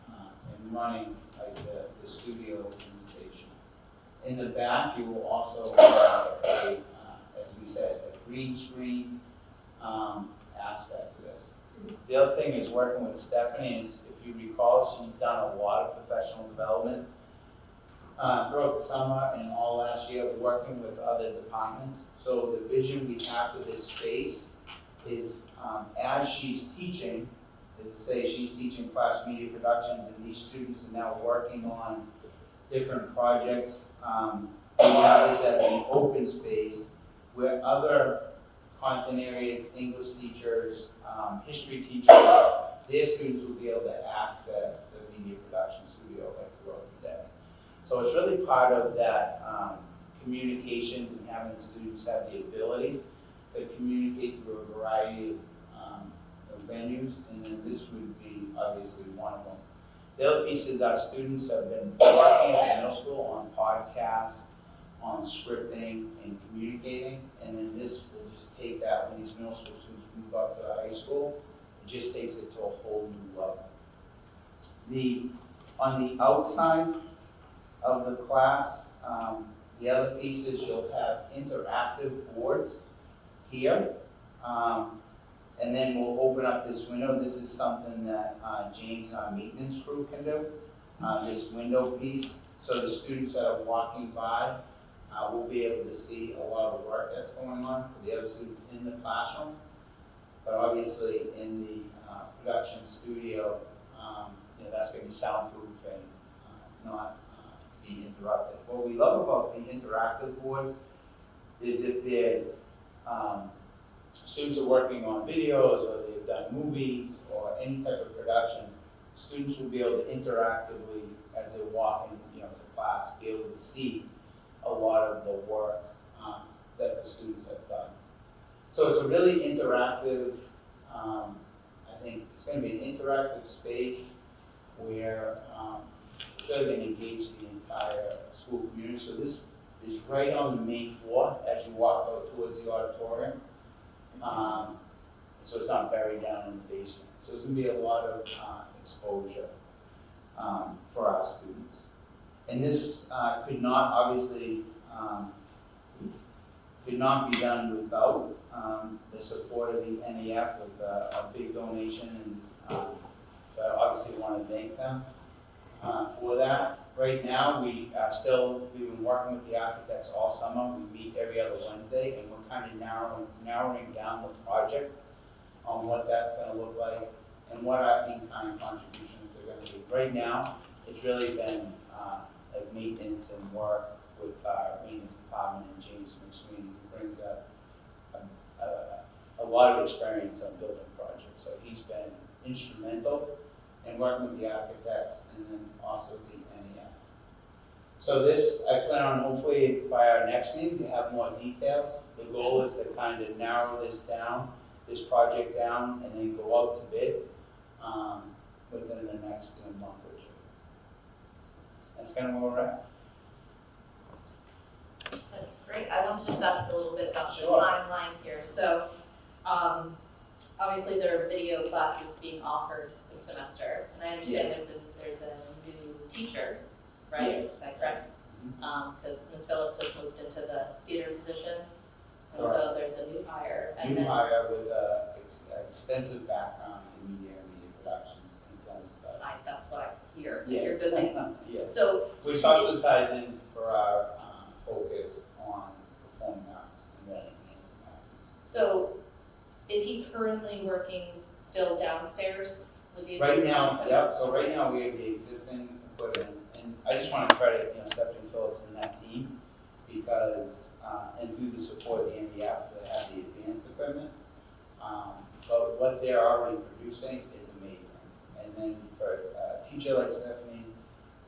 and running like the studio in the station. In the back, you will also have as we said, a green screen aspect to this. The other thing is working with Stephanie, and if you recall, she's done a lot of professional development throughout the summer and all last year, working with other departments. So the vision we have for this space is as she's teaching, let's say she's teaching class media productions, and these students are now working on different projects. We have this as an open space where other content areas, English teachers, history teachers, their students will be able to access the media production studio like throughout the day. So it's really part of that communications and having the students have the ability to communicate through a variety of venues, and then this would be obviously one of them. The other piece is our students have been working at middle school on podcasts, on scripting and communicating, and then this will just take that when these middle school students move up to high school, it just takes it to a whole new level. On the outside of the class, the other piece is you'll have interactive boards here, and then we'll open up this window. This is something that James and our maintenance crew can do, this window piece. So the students that are walking by will be able to see a lot of the work that's going on for the other students in the classroom. But obviously in the production studio, that's going to be soundproof and not be interrupted. What we love about the interactive boards is if there's students are working on videos or they've done movies or any type of production, students will be able to interactively, as they're walking to class, be able to see a lot of the work that the students have done. So it's a really interactive, I think it's going to be an interactive space where it's really going to engage the entire school community. So this is right on the main floor as you walk out towards the auditorium. So it's not buried down in the basement. So there's going to be a lot of exposure for our students. And this could not, obviously, could not be done without the support of the NEF with a big donation. And so I obviously want to thank them for that. Right now, we've been working with the architects all summer. We meet every other Wednesday, and we're kind of narrowing down the project on what that's going to look like and what our in-kind contributions are going to be. Right now, it's really been like maintenance and work with our maintenance department and James McSweeney, who brings a lot of experience on building projects. So he's been instrumental in working with the architects and then also the NEF. So this, I plan on hopefully by our next meeting to have more details. The goal is to kind of narrow this down, this project down, and then go out to bid within the next month or two. That's kind of where we're at. That's great. I want to just ask a little bit about the Sure. timeline here. So, obviously there are video classes being offered this semester, and I understand there's a new teacher, right? Yes. Is that correct? Because Ms. Phillips has moved into the theater position, and Correct. so there's a new hire, and New then, hire with extensive background in media and media productions and film stuff. that's what I hear, Yes. good things. Yes. So, Which also ties in for our focus on performing arts and then enhancing arts. so is he currently working still downstairs with the Right existing? now, yep, so right now we have the existing equipment, and I just wanna credit, Stephanie Phillips and that team, because, and through the support of the NDF, they have the advanced equipment. But what they're already producing is amazing. And then for a teacher like Stephanie,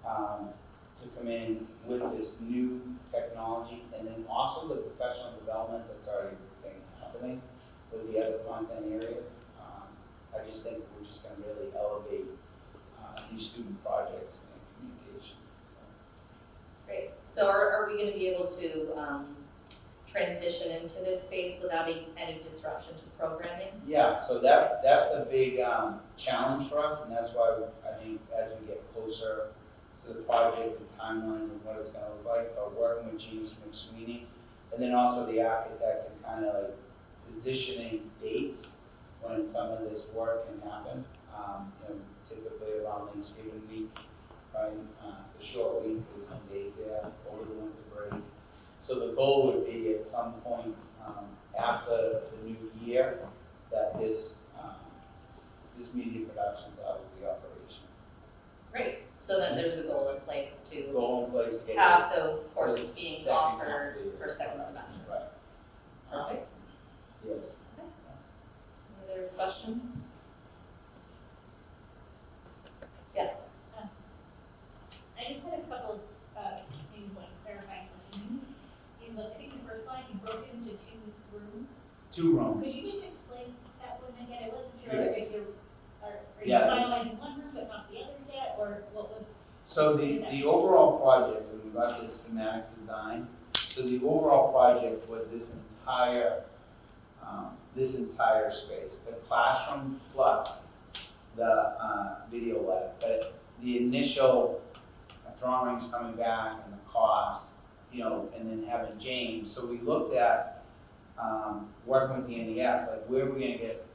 to come in with this new technology, and then also the professional development that's already been happening with the other content areas, I just think we're just gonna really elevate these student projects and communication. Great, so are we gonna be able to, transition into this space without any disruption to programming? Yeah, so that's the big challenge for us, and that's why I think as we get closer to the project and timelines and what it's gonna look like, working with James McSweeney, and then also the architects and kind of like positioning dates when some of this work can happen. Typically around Thanksgiving week, right? It's a short week, there's some days there over the winter break. So the goal would be at some point after the new year that this media production lab will be operational. Great, so then there's a goal in place to Goal in place to get have this those courses this being second half offered of the year. for second semester. Right. Perfect. Yes. Any other questions? Yes. I just had a couple of, maybe one clarifying question. I think the first line, you broke it into 2 rooms. 2 rooms. Could you just explain that one again? I wasn't sure Yes. if you're, are you Yeah, finalizing one room but not the other yet, or what was? So the overall project, when we got this schematic design, so the overall project was this entire space, the classroom plus the video lab. But the initial drawings coming back and the cost, and then having James. So we looked at working with the NEF, like where are we gonna get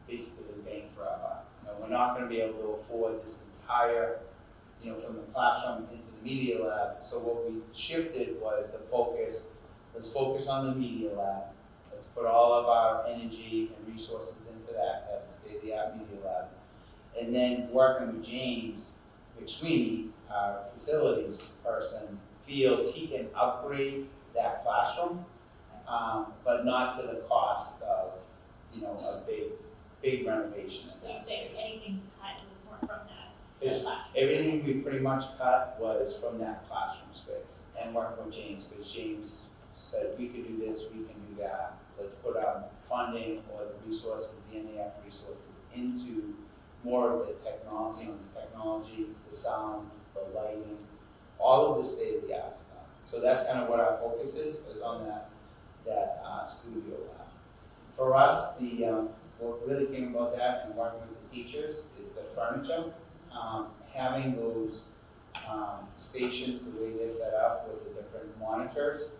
basically the bang for our buck? We're not gonna be able to afford this entire, from the classroom into the media lab. So what we shifted was the focus, let's focus on the media lab. Let's put all of our energy and resources into that, at the state-of-the-art media lab. And then working with James McSweeney, our facilities person, feels he can upgrade that classroom, but not to the cost of, a big renovation in So that you say space. anything cut was more from that It's- classroom? Everything we pretty much cut was from that classroom space, and working with James, because James said, we could do this, we can do that. Let's put our funding or the resources, the NAF resources, into more of the technology, the sound, the lighting, all of the state-of-the-art stuff. So that's kind of what our focus is on that studio lab. For us, what really came about that and working with the teachers is the furniture. Having those stations the way they're set up with the different monitors,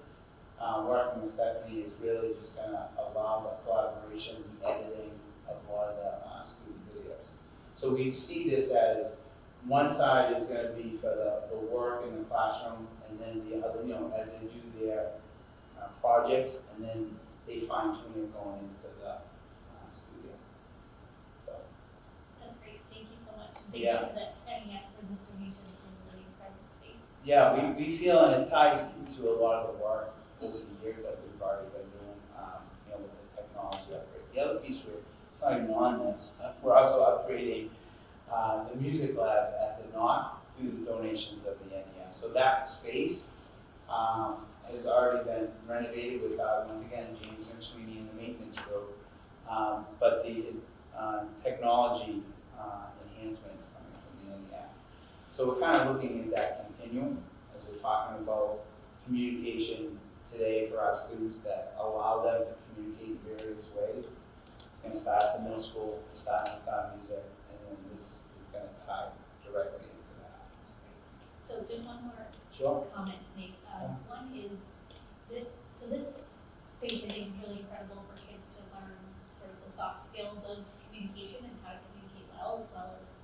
working with Stephanie is really just going to allow the collaboration, the editing of a lot of the student videos. So we see this as one side is going to be for the work in the classroom, and then the other, as they do their projects, and then they fine tune it going into the studio. So. That's great, thank you so much. And thank Yeah. you to the NEF for this donation, it's a really incredible space. Yeah, we feel, and it ties into a lot of the work over the years that we've already been doing, with the technology upgrade. The other piece it's not even on this, we're also upgrading the music lab at the NOC through the donations of the NEF. So that space has already been renovated with, once again, James McSweeney and the maintenance group. But the technology enhancements coming from the NEF. So we're kind of looking at that continuum as we're talking about communication today for our students that allow them to communicate in various ways. It's It's gonna start at the middle school, start with music, and then this is gonna tie directly into that. So just one more Sure. comment to make. One is this space I think is really incredible for kids to learn sort of the soft skills of communication and how to communicate well as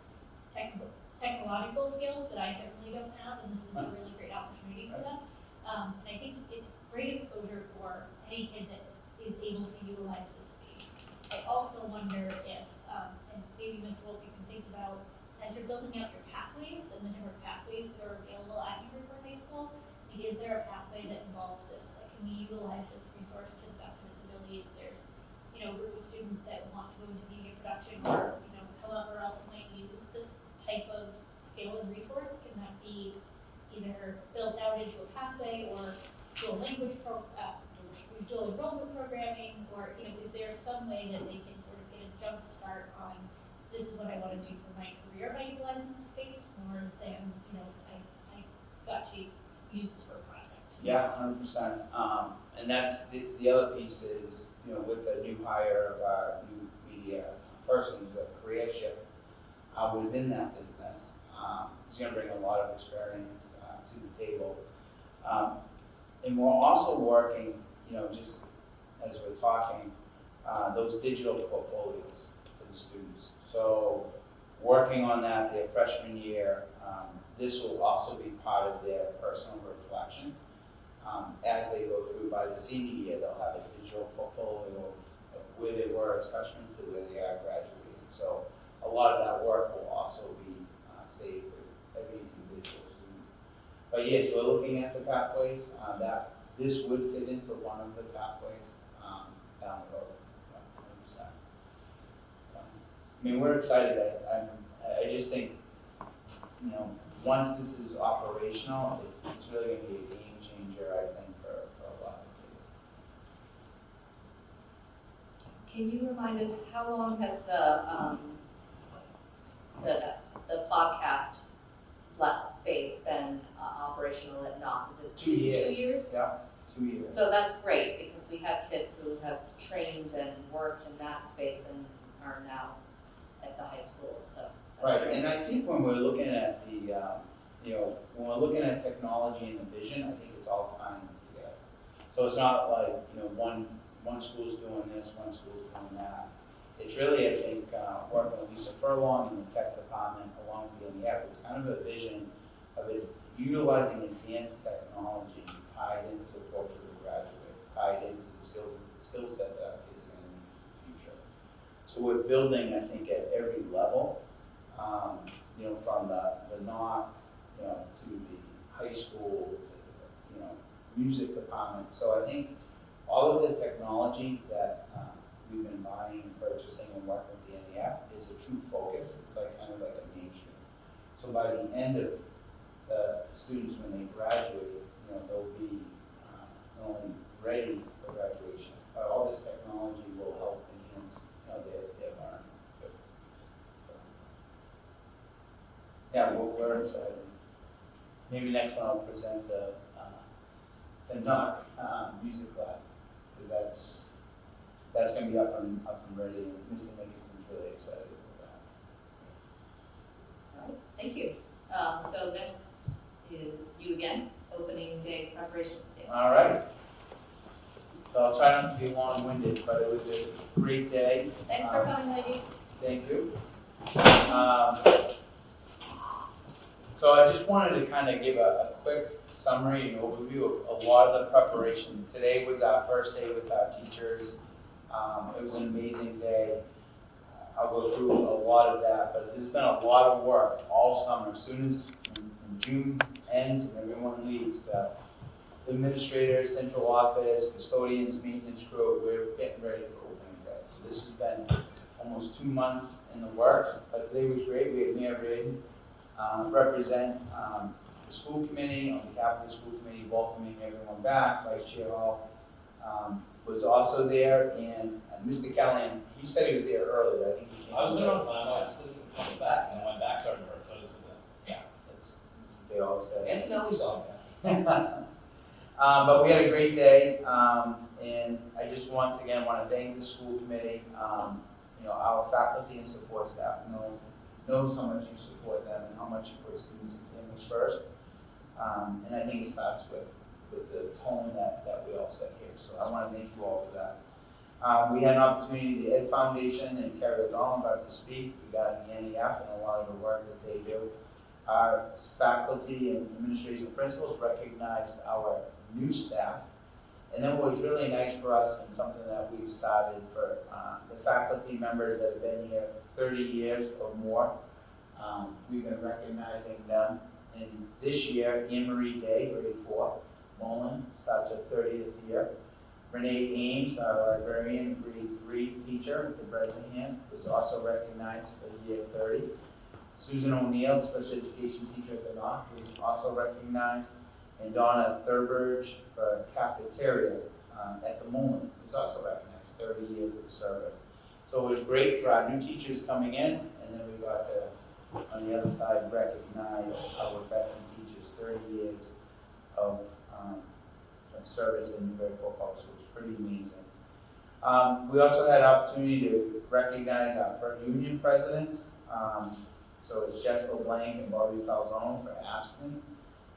technological skills that I certainly don't have, and this is a really great opportunity for them. And I think it's great exposure for any kid that is able to utilize this space. I also wonder if, and maybe Mr. Wolf, you can think about, as you're building out your pathways and the different pathways that are available at Newburyport High School, is there a pathway that involves this? Like, can we utilize this resource to the best of its ability if there's, a group of students that want to go into media production or, however else might use this type of skill and resource? Can that be either built out into a pathway or dual language dual enrollment programming, or is there some way that they can sort of get a jump start on this is what I want to do for my career by utilizing this space more than I got to use this for a project? Yeah, 100%. And that's the other piece is, with the new hire of our new media person, the career shift, was in that business. He's going to bring a lot of experience to the table. And we're also working, just as we're talking, those digital portfolios for the students. So working on that their freshman year, this will also be part of their personal reflection. As they go through by the senior year, they'll have a digital portfolio of where they were as freshmen to where they are graduating. So a lot of that work will also be saved for every individual student. But yes, we're looking at the pathways. That this would fit into one of the pathways down the road, 100%. I mean, we're excited. I just think, once this is operational, it's really going to be a game changer, I think, for a lot of kids. Can you remind us how long has the podcast space been operational at Knox? Is it 2 years? 2 years? Yeah, 2 years. So that's great because we have kids who have trained and worked in that space and are now at the high school. So that's right, great. and I think when we're looking at the, when we're looking at technology and the vision, I think it's all tying together. So it's not like, one school's doing this, one school's doing that. It's really, I think, working with Lisa Furlong in the tech department along with the NEF, it's kind of a vision of it utilizing advanced technology tied into the portrait of the graduate, tied into the skill set that our kids are going to need for the future. So we're building, I think, at every level, from the NOC, to the high school, to the, music department. So I think all of the technology that we've been buying and purchasing and working with the NEF is a true focus. It's kind of like a mainstream. So by the end of the students, when they graduate, they'll be not only ready for graduation, but all this technology will help enhance their learning too. So yeah, we're excited. Maybe next one I'll present the NUC music lab, because that's going to be up and ready, and Mr. Nickerson's really excited about that. All right, thank you. So next is you again, opening day preparations. All right. So I'll try not to be long-winded, but it was a great day. Thanks for coming, ladies. Thank you. So I just wanted to kind of give a quick summary and overview of a lot of the preparation. Today was our first day with our teachers. It was an amazing day. I'll go through a lot of that, but there's been a lot of work all summer. As soon as when June ends and everyone leaves, the administrators, central office, custodians, maintenance crew, we're getting ready for opening day. So this has been almost 2 months in the works, but today was great. We had Mayor Reardon represent the school committee on behalf of the school committee, welcoming everyone back. Vice Chair Hall was also there, and Mr. Callahan, he said he was there earlier. I think he came. I was there on time. I just didn't come back, and my back started to hurt, so I just did that. Yeah, that's what they all said. Antonelli's on. But we had a great day. And I just once again want to thank the school committee, our faculty and support staff knows how much you support them and how much you put students and families first. And I think it starts with the tone that we all set here. So I want to thank you all for that. We had an opportunity, the Ed Foundation and Carrie O'Donnell got to speak regarding the NEF and a lot of the work that they do. Our faculty and administration principals recognized our new staff. And then what was really nice for us and something that we've started for the faculty members that have been here 30 years or more, we've been recognizing them. And this year, Anne Marie Day, grade 4, Mullen, starts her 30th year. Renee Ames, our librarian, grade 3 teacher at the Bresnahan, was also recognized for the year 30. Susan O'Neill, special education teacher at the Knock, was also recognized. And Donna Thurberge for cafeteria at the Mullen was also recognized, 30 years of service. So it was great for our new teachers coming in, and then we got to, on the other side, recognize our veteran teachers, 30 years of service in Newburyport Public Schools. Pretty amazing. We also had an opportunity to recognize our union presidents. So it's Jess LeBlanc and Bobby Falzone for Aspen.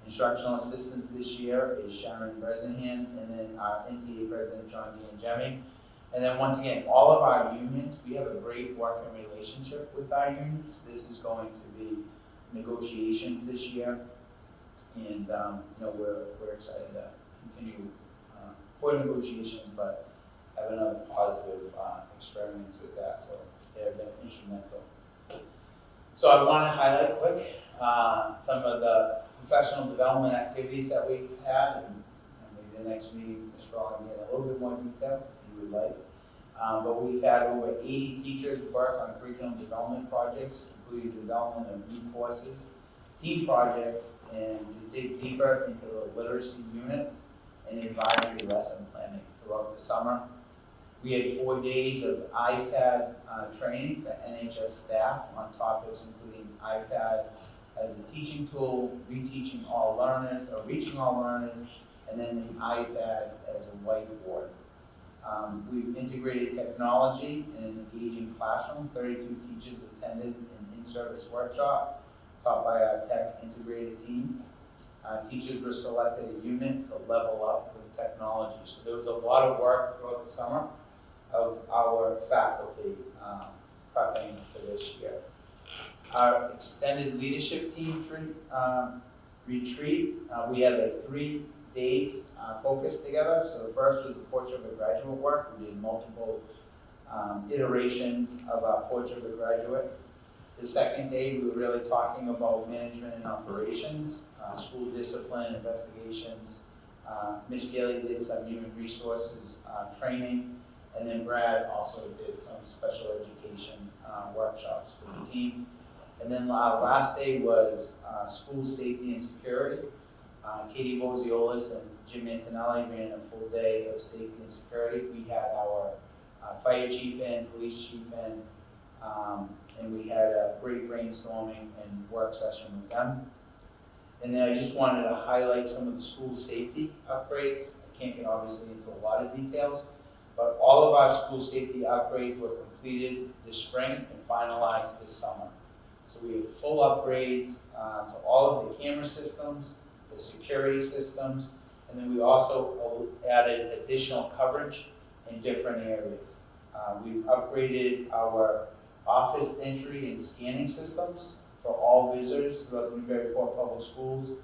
Instructional assistants this year is Sharon Bresnahan, and then our NTA president, John D'Angemi. And then once again, all of our unions, we have a great working relationship with our unions. This is going to be negotiations this year. And we're excited to continue for negotiations, but have another positive experience with that. So they've been instrumental. So I want to highlight quick some of the professional development activities that we've had, and maybe the next meeting, Ms. Rollin can get a little bit more detail if you would like. But we've had over 80 teachers work on curriculum development projects, including development of new courses, team projects, and to dig deeper into the literacy units and advisory lesson planning throughout the summer. We had 4 days of iPad training for NHS staff on topics including iPad as a teaching tool, reteaching all learners, or reaching all learners, and then the iPad as a whiteboard. We've integrated technology in an engaging classroom. 32 teachers attended an in-service workshop taught by our tech integrated team. Teachers were selected a unit to level up with technology. So there was a lot of work throughout the summer of our faculty prepping for this year. Our extended leadership team retreat, we had like 3 days focused together. So the first was the Portrait of a Graduate work. We did multiple iterations of our Portrait of a Graduate. The second day, we were really talking about management and operations, school discipline, investigations. Ms. Gailey did some human resources training, and then Brad also did some special education workshops with the team. And then our last day was school safety and security. Katie Boziolis and Jim Antonelli ran a full day of safety and security. We had our fire chief in, police chief in, and we had a great brainstorming and work session with them. And then I just wanted to highlight some of the school safety upgrades. I can't get obviously into a lot of details, but all of our school safety upgrades were completed this spring and finalized this summer. So we have full upgrades to all of the camera systems, the security systems, and then we also added additional coverage in different areas. We've upgraded our office entry and scanning systems for all visitors throughout the Newburyport Public Schools.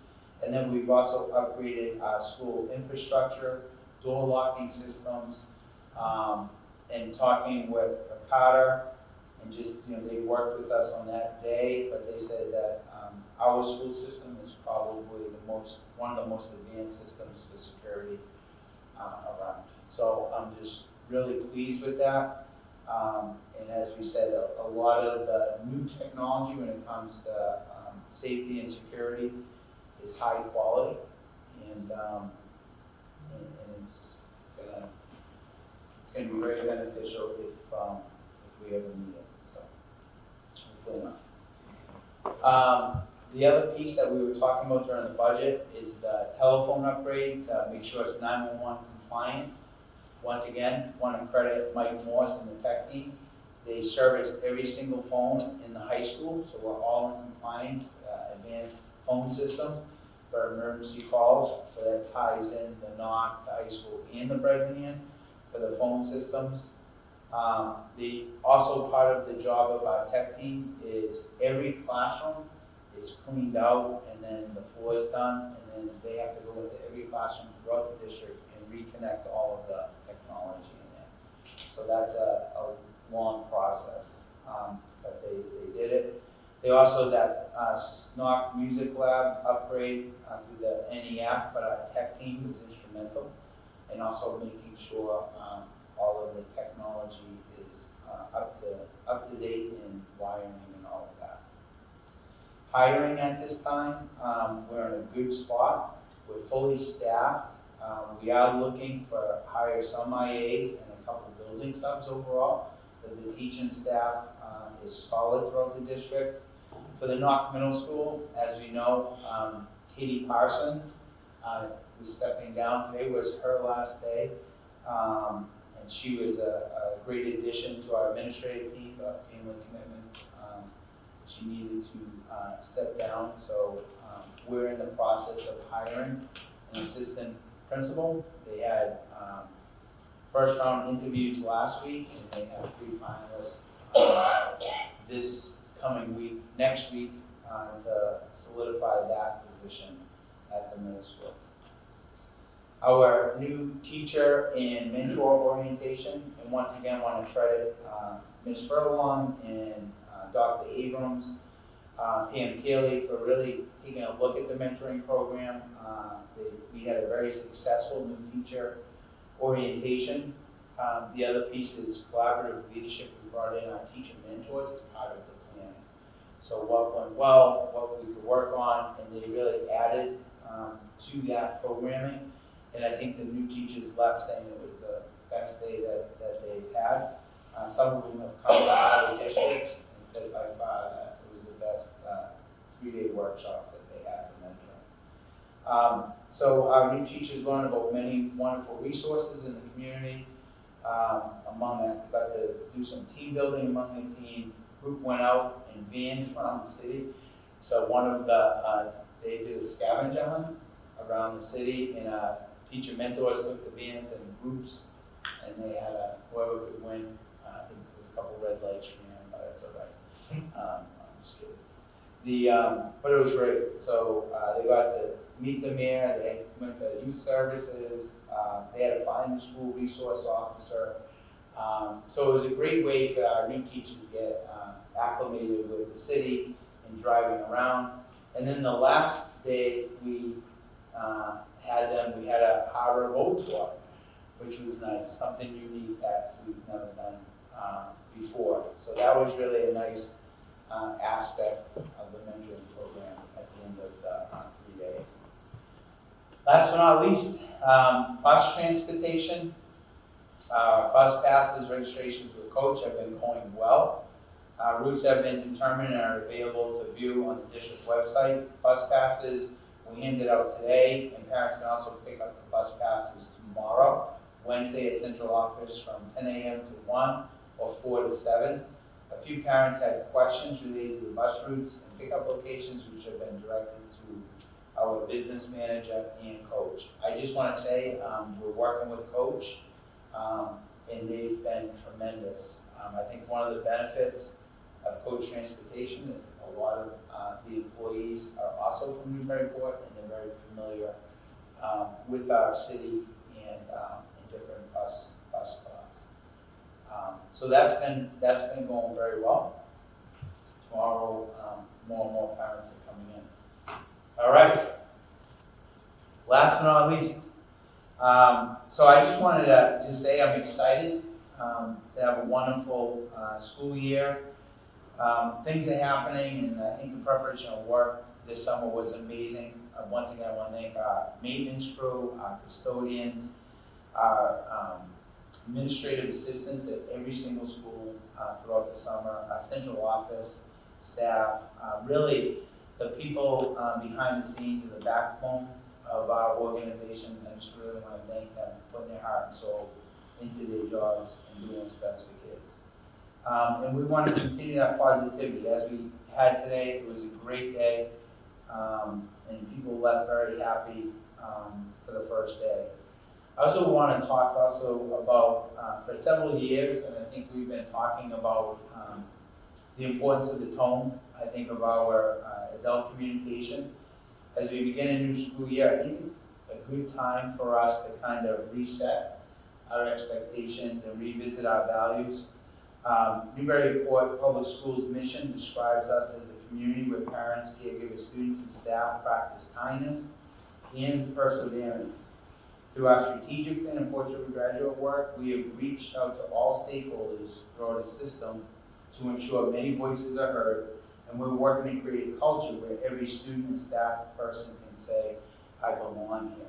And then we've also upgraded our school infrastructure, door locking systems, and talking with Carter, and just, they worked with us on that day, but they said that our school system is probably one of the most advanced systems for security around. So I'm just really pleased with that. And as we said, a lot of the new technology when it comes to safety and security is high quality, and it's gonna be very beneficial if we ever need it. So hopefully not. The other piece that we were talking about during the budget is the telephone upgrade to make sure it's 911 compliant. Once again, want to credit Mike Morse and the tech team. They serviced every single phone in the high school, so we're all in compliance, advanced phone system for emergency calls. So that ties in the NOC, the high school, and the Bresnahan for the phone systems. Also part of the job of our tech team is every classroom is cleaned out, and then the floor is done, and then they have to go into every classroom throughout the district and reconnect all of the technology in there. So that's a long process, but they did it. They also, that SNOC Music Lab upgrade through the NEF, but our tech team was instrumental, and also making sure all of the technology is up to date in wiring and all of that. Hiring at this time, we're in a good spot. We're fully staffed. We are looking for hire some IAs and a couple building subs overall, but the teaching staff is solid throughout the district. For the Knox Middle School, as we know, Katie Parsons was stepping down. Today was her last day, and she was a great addition to our administrative team, but family commitments. She needed to step down, so we're in the process of hiring an assistant principal. They had first round interviews last week, and they have 3 finalists this coming week, next week, to solidify that position at the middle school. Our new teacher and mentor orientation, and once again want to credit Ms. Furlong and Dr. Abrams, Pam Keeley for really taking a look at the mentoring program. We had a very successful new teacher orientation. The other piece is collaborative leadership. We brought in our teacher mentors as part of the planning. So what went well, what we could work on, and they really added to that programming. And I think the new teachers left saying it was the best day that they've had. Some of them have come from other districts and said by far that it was the best 3-day workshop that they had for mentoring. So our new teachers learned about many wonderful resources in the community. Among that, they got to do some team building among the team. Group went out in vans around the city. So one of the, they did a scavenger hunt around the city, and teacher mentors took the vans in groups, and they had whoever could win. I think there was a couple red lights for me, but that's all right. I'm just kidding. But it was great. So they got to meet the mayor. They went to youth services. They had to find the school resource officer. So it was a great way for our new teachers to get acclimated with the city and driving around. And then the last day we had a harbor boat tour, which was nice, something unique that we've never done before. So that was really a nice aspect of the mentoring program at the end of the 3 days. Last but not least, bus transportation. Bus passes, registrations with coach have been going well. Routes have been determined and are available to view on the district website. Bus passes we handed out today, and parents can also pick up the bus passes tomorrow, Wednesday at central office from 10 a.m. to 1 or 4 to 7. A few parents had questions related to the bus routes and pickup locations, which have been directed to our business manager and coach. I just want to say we're working with coach, and they've been tremendous. I think one of the benefits of coach transportation is a lot of the employees are also from Newburyport, and they're very familiar with our city and different bus stops. So that's been going very well. Tomorrow, more and more parents are coming in. All right. Last but not least, so I just wanted to just say I'm excited to have a wonderful school year. Things are happening, and I think the preparation of work this summer was amazing. Once again, I want to thank our maintenance crew, our custodians, our administrative assistants at every single school throughout the summer, our central office staff, really the people behind the scenes and the backbone of our organization. I just really want to thank them for putting their heart and soul into their jobs and doing what's best for kids. And we want to continue that positivity. As we had today, it was a great day, and people left very happy for the first day. I also want to talk about, for several years, and I think we've been talking about the importance of the tone, I think, of our adult communication. As we begin a new school year, I think it's a good time for us to kind of reset our expectations and revisit our values. Newburyport Public Schools' mission describes us as a community where parents, caregivers, students, and staff practice kindness and perseverance. Through our strategic plan and Port Joppa graduate work, we have reached out to all stakeholders throughout the system to ensure many voices are heard, and we're working to create a culture where every student and staff person can say, I belong here.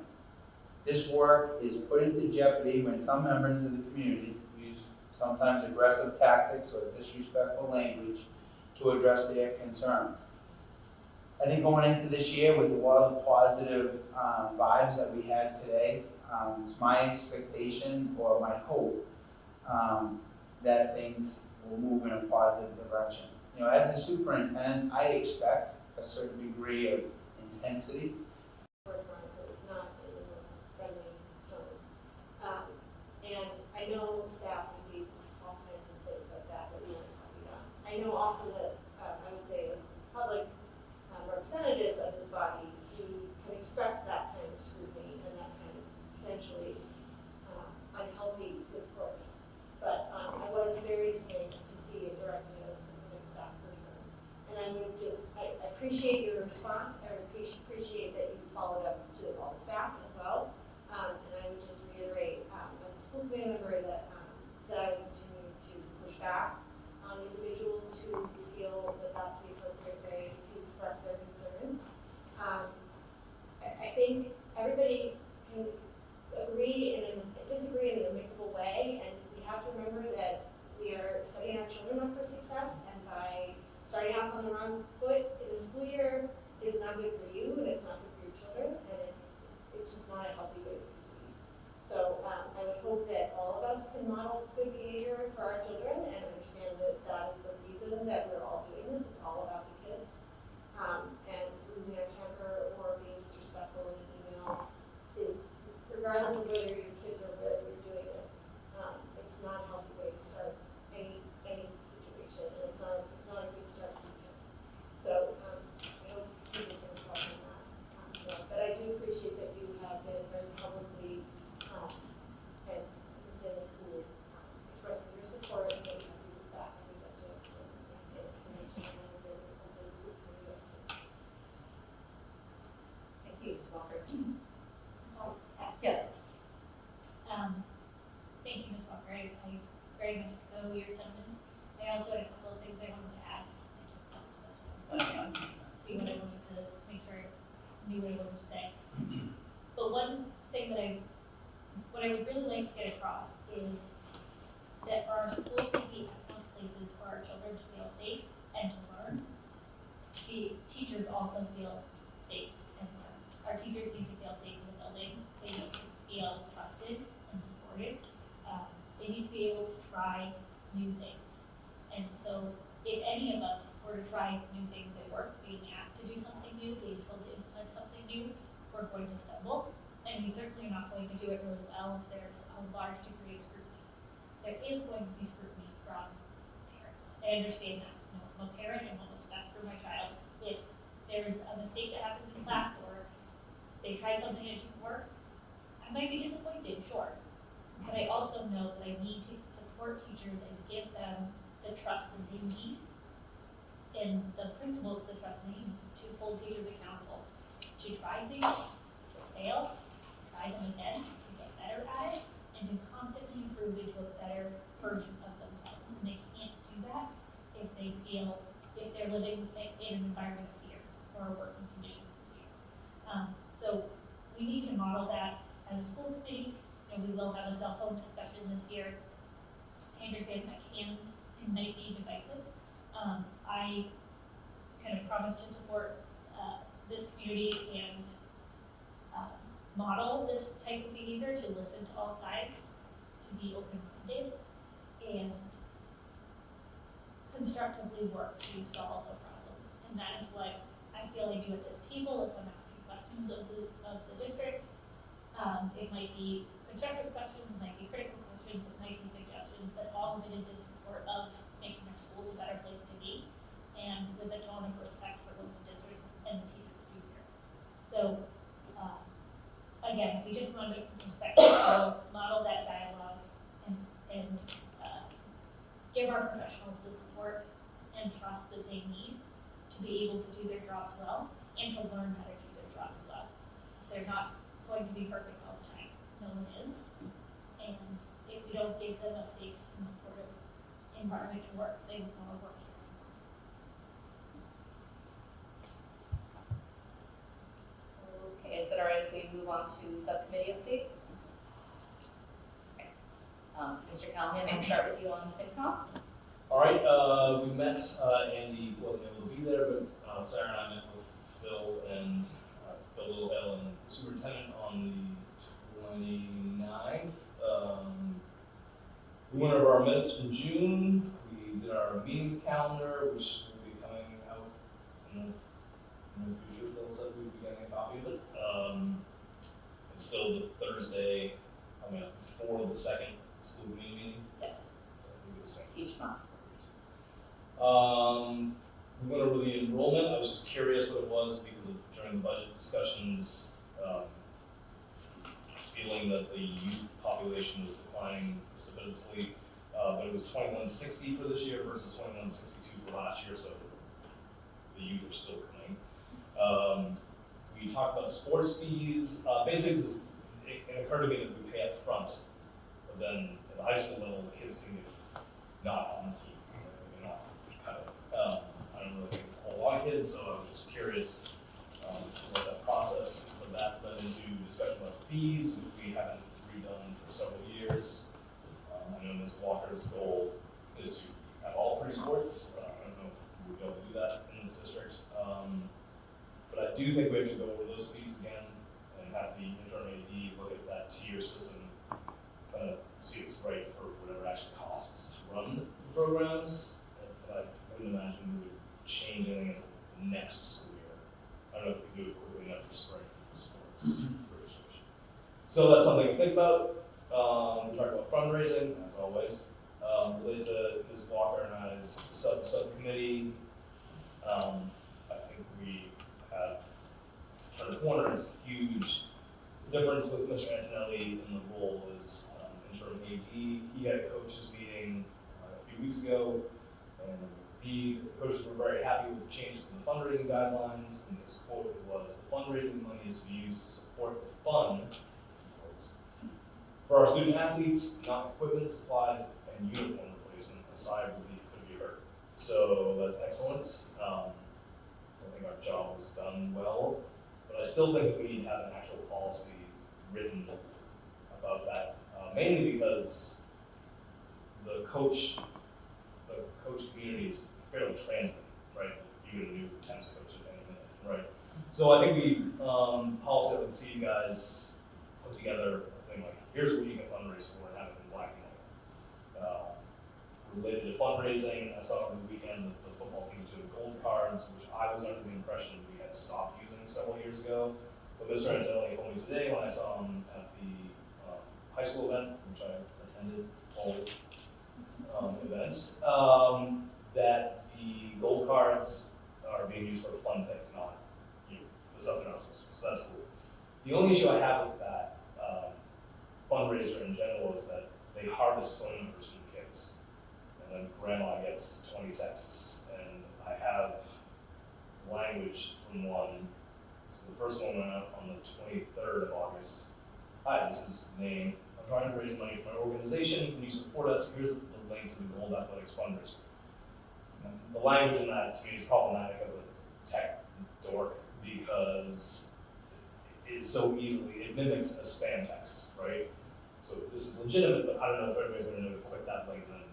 This work is put into jeopardy when some members of the community use sometimes aggressive tactics or disrespectful language to address their concerns. I think going into this year with a lot of the positive vibes that we had today, it's my expectation or my hope that things will move in a positive direction. You know, as a superintendent, I expect a certain degree of intensity. Correspondence, it's not in the most friendly tone. And I know staff receives all kinds of things like that we want to copy on. I know also that, I would say as public representatives of this body, we can expect that kind of scrutiny and that kind of potentially unhealthy discourse. But I was very dismayed to see it directed at a specific staff person. And I would just, I appreciate your response. I appreciate that you followed up to all the staff as well. And I would just reiterate, as a school committee member, that I would continue to push back on individuals who feel that that's the appropriate way to express their concerns. I think everybody can agree and disagree in an amicable way, and we have to remember that we are setting our children up for success, and by starting off on the wrong foot in the school year is not good for you, and it's not good for your children, and it's just not a healthy way to proceed. So I would hope that all of us can model good behavior for our children and understand that that is the reason that we're all doing this. It's all about the kids. And losing our temper or being disrespectful in an email is, regardless of whether your kids are good, you're doing it. It's not a healthy way to start any situation, and it's not a good start for the kids. So I hope people can talk on that. But I do appreciate that you have been very publicly and within the school expressing your support and that you have people's back. I think that's what to make sure that it's in the school community yesterday. Thank you, Ms. Walker. Yes. Thank you, Ms. Walker. I very much echo your sentiments. I also had a couple of things I wanted to add. I took notes, that's what I see what I wanted to make sure I knew what I wanted to say. But one thing that what I would really like to get across is that for our schools to be excellent places for our children to feel safe and to learn, the teachers also feel safe and learn. Our teachers need to feel safe in the building. They need to feel trusted and supported. They need to be able to try new things. And so if any of us were to try new things at work, being asked to do something new, being told to implement something new, we're going to stumble. And we certainly are not going to do it really well if there's a large degree of scrutiny. There is going to be scrutiny from parents. I understand that. You know, I'm a parent and want what's best for my child. If there's a mistake that happens in class or they tried something and it didn't work, I might be disappointed, sure. But I also know that I need to support teachers and give them the trust that they need and the principals the trust they need to hold teachers accountable, to try things, to fail, try them again, to get better at it, and to constantly improve into a better version of themselves. And they can't do that if they're living in an environment of fear or working conditions of fear. So we need to model that as a school committee. You know, we will have a cell phone discussion this year. I understand that might be divisive. I kind of promise to support this community and model this type of behavior, to listen to all sides, to be open-minded and constructively work to solve a problem. And that is what I feel I do at this table if I'm asking questions of the district. It might be constructive questions, it might be critical questions, it might be suggestions, but all of it is in support of making our schools a better place to be, and with a tone of respect for what the district and the teachers do here. So, again, if we just want to respect people, model that dialogue, and give our professionals the support and trust that they need to be able to do their jobs well and to learn how to do their jobs well. They're not going to be perfect all the time. No one is. And if we don't give them a safe and supportive environment to work, they won't want to work here. Okay, is it all right if we move on to subcommittee updates? Okay. Mr. Callahan, I'll start with you on FinCom. All right, we met, Andy wasn't able to be there, but Sarah and I met with Phil and Phil Littlehill and the superintendent on the 29th. We went over our minutes from June. We did our meetings calendar, which will be coming out in the future. Phil said we'd be getting a copy of it. It's still the Thursday coming up before the second school committee meeting. Yes. So I think it's Each month. We went over the enrollment. I was just curious what it was because during the budget discussions, feeling that the youth population was declining precipitously, but it was 2160 for this year versus 2162 for last year, so the youth are still coming. We talked about sports fees. Basically, it occurred to me that we pay up front, but then at the high school level, the kids can get not on the team. They're not kind of, I don't really think it's a whole lot of kids, so I was just curious about that process. But that led into discussion about fees, which we haven't redone for several years. I know Ms. Walker's goal is to have all three sports. I don't know if we'll be able to do that in this district. But I do think we have to go over those fees again and have the interim AD look at that tier system, kind of see if it's right for whatever actually costs to run the programs. But I wouldn't imagine we would change anything until next school year. I don't know if we can do it quickly enough for spring sports registration. So that's something to think about. We talked about fundraising, as always. Related to Ms. Walker and I's subcommittee, I think we have turned a corner. It's a huge difference with Mr. Antonelli in the role as interim AD. He had a coaches meeting a few weeks ago, and the coaches were very happy with the changes to the fundraising guidelines. And his quote was, "The fundraising money is used to support the fun for our student athletes, not equipment, supplies, and uniform replacement. A sigh of relief could be heard." So that's excellent. So I think our job was done well, but I still think that we need to have an actual policy written about that, mainly because the coach community is fairly transient, right? You get a new tennis coach at any minute, right? So I think we, policy that we see you guys put together a thing like, here's what you can fundraise for and have it in black and white. Related to fundraising, I saw over the weekend that the football team was doing gold cards, which I was under the impression we had stopped using several years ago. But Mr. Antonelli told me today when I saw him at the high school event, which I attended all events, that the gold cards are being used for fun things, not the stuff they're not supposed to. So that's cool. The only issue I have with that fundraiser in general is that they harvest phone numbers from kids, and then grandma gets 20 texts, and I have language from one. So the first one went out on the 23rd of August. "Hi, this is the name. I'm trying to raise money for my organization. Can you support us? Here's the link to the Gold Athletics fundraiser." And the language in that to me is problematic as a tech dork because it mimics a spam text, right? So this is legitimate, but I don't know if everybody's going to know to click that link and then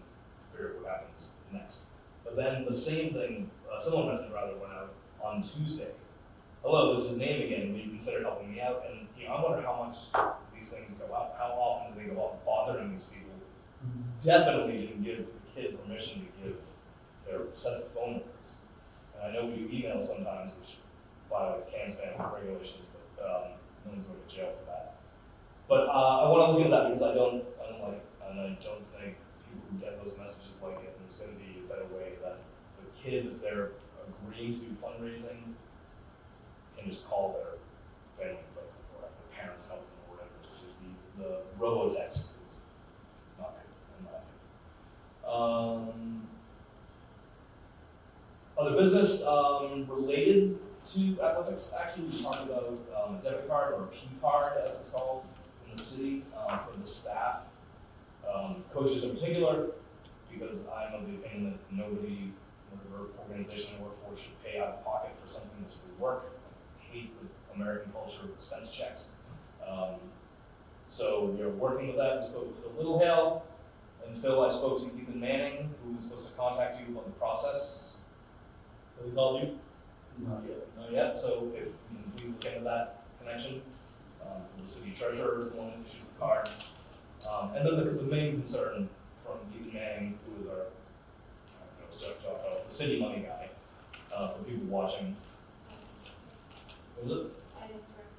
figure out what happens next. But then the same thing, a similar message rather, went out on Tuesday. "Hello, this is name again. Will you consider helping me out?" And I wonder how much these things go out. How often do they go out bothering these people definitely didn't give the kid permission to give their sensitive phone numbers. And I know we do emails sometimes, which violates CAN-SPAM regulations, but no one's going to jail for that. But I want to look into that because I don't like it, and I don't think people who get those messages like it. And there's going to be a better way that the kids, if they're agreeing to do fundraising, can just call their family and friends or their parents help them or whatever. It's just the robo-text is not good in my opinion. Other business related to athletics, actually, we talked about a debit card, or a P card as it's called in the city, for the staff, coaches in particular, because I'm of the opinion that nobody, whatever organization I work for, should pay out of pocket for something that's free work. I hate the American culture of expense checks. So we are working with that. We spoke with Phil Littlehale, and Phil, I spoke to Ethan Manning, who was supposed to contact you about the process. Has he called you? Not yet. Not yet. So if you can please look into that connection, because the city treasurer is the one that issues the card. And then the main concern from Ethan Manning, who is our Joppa, the city money guy, for people watching. Was it?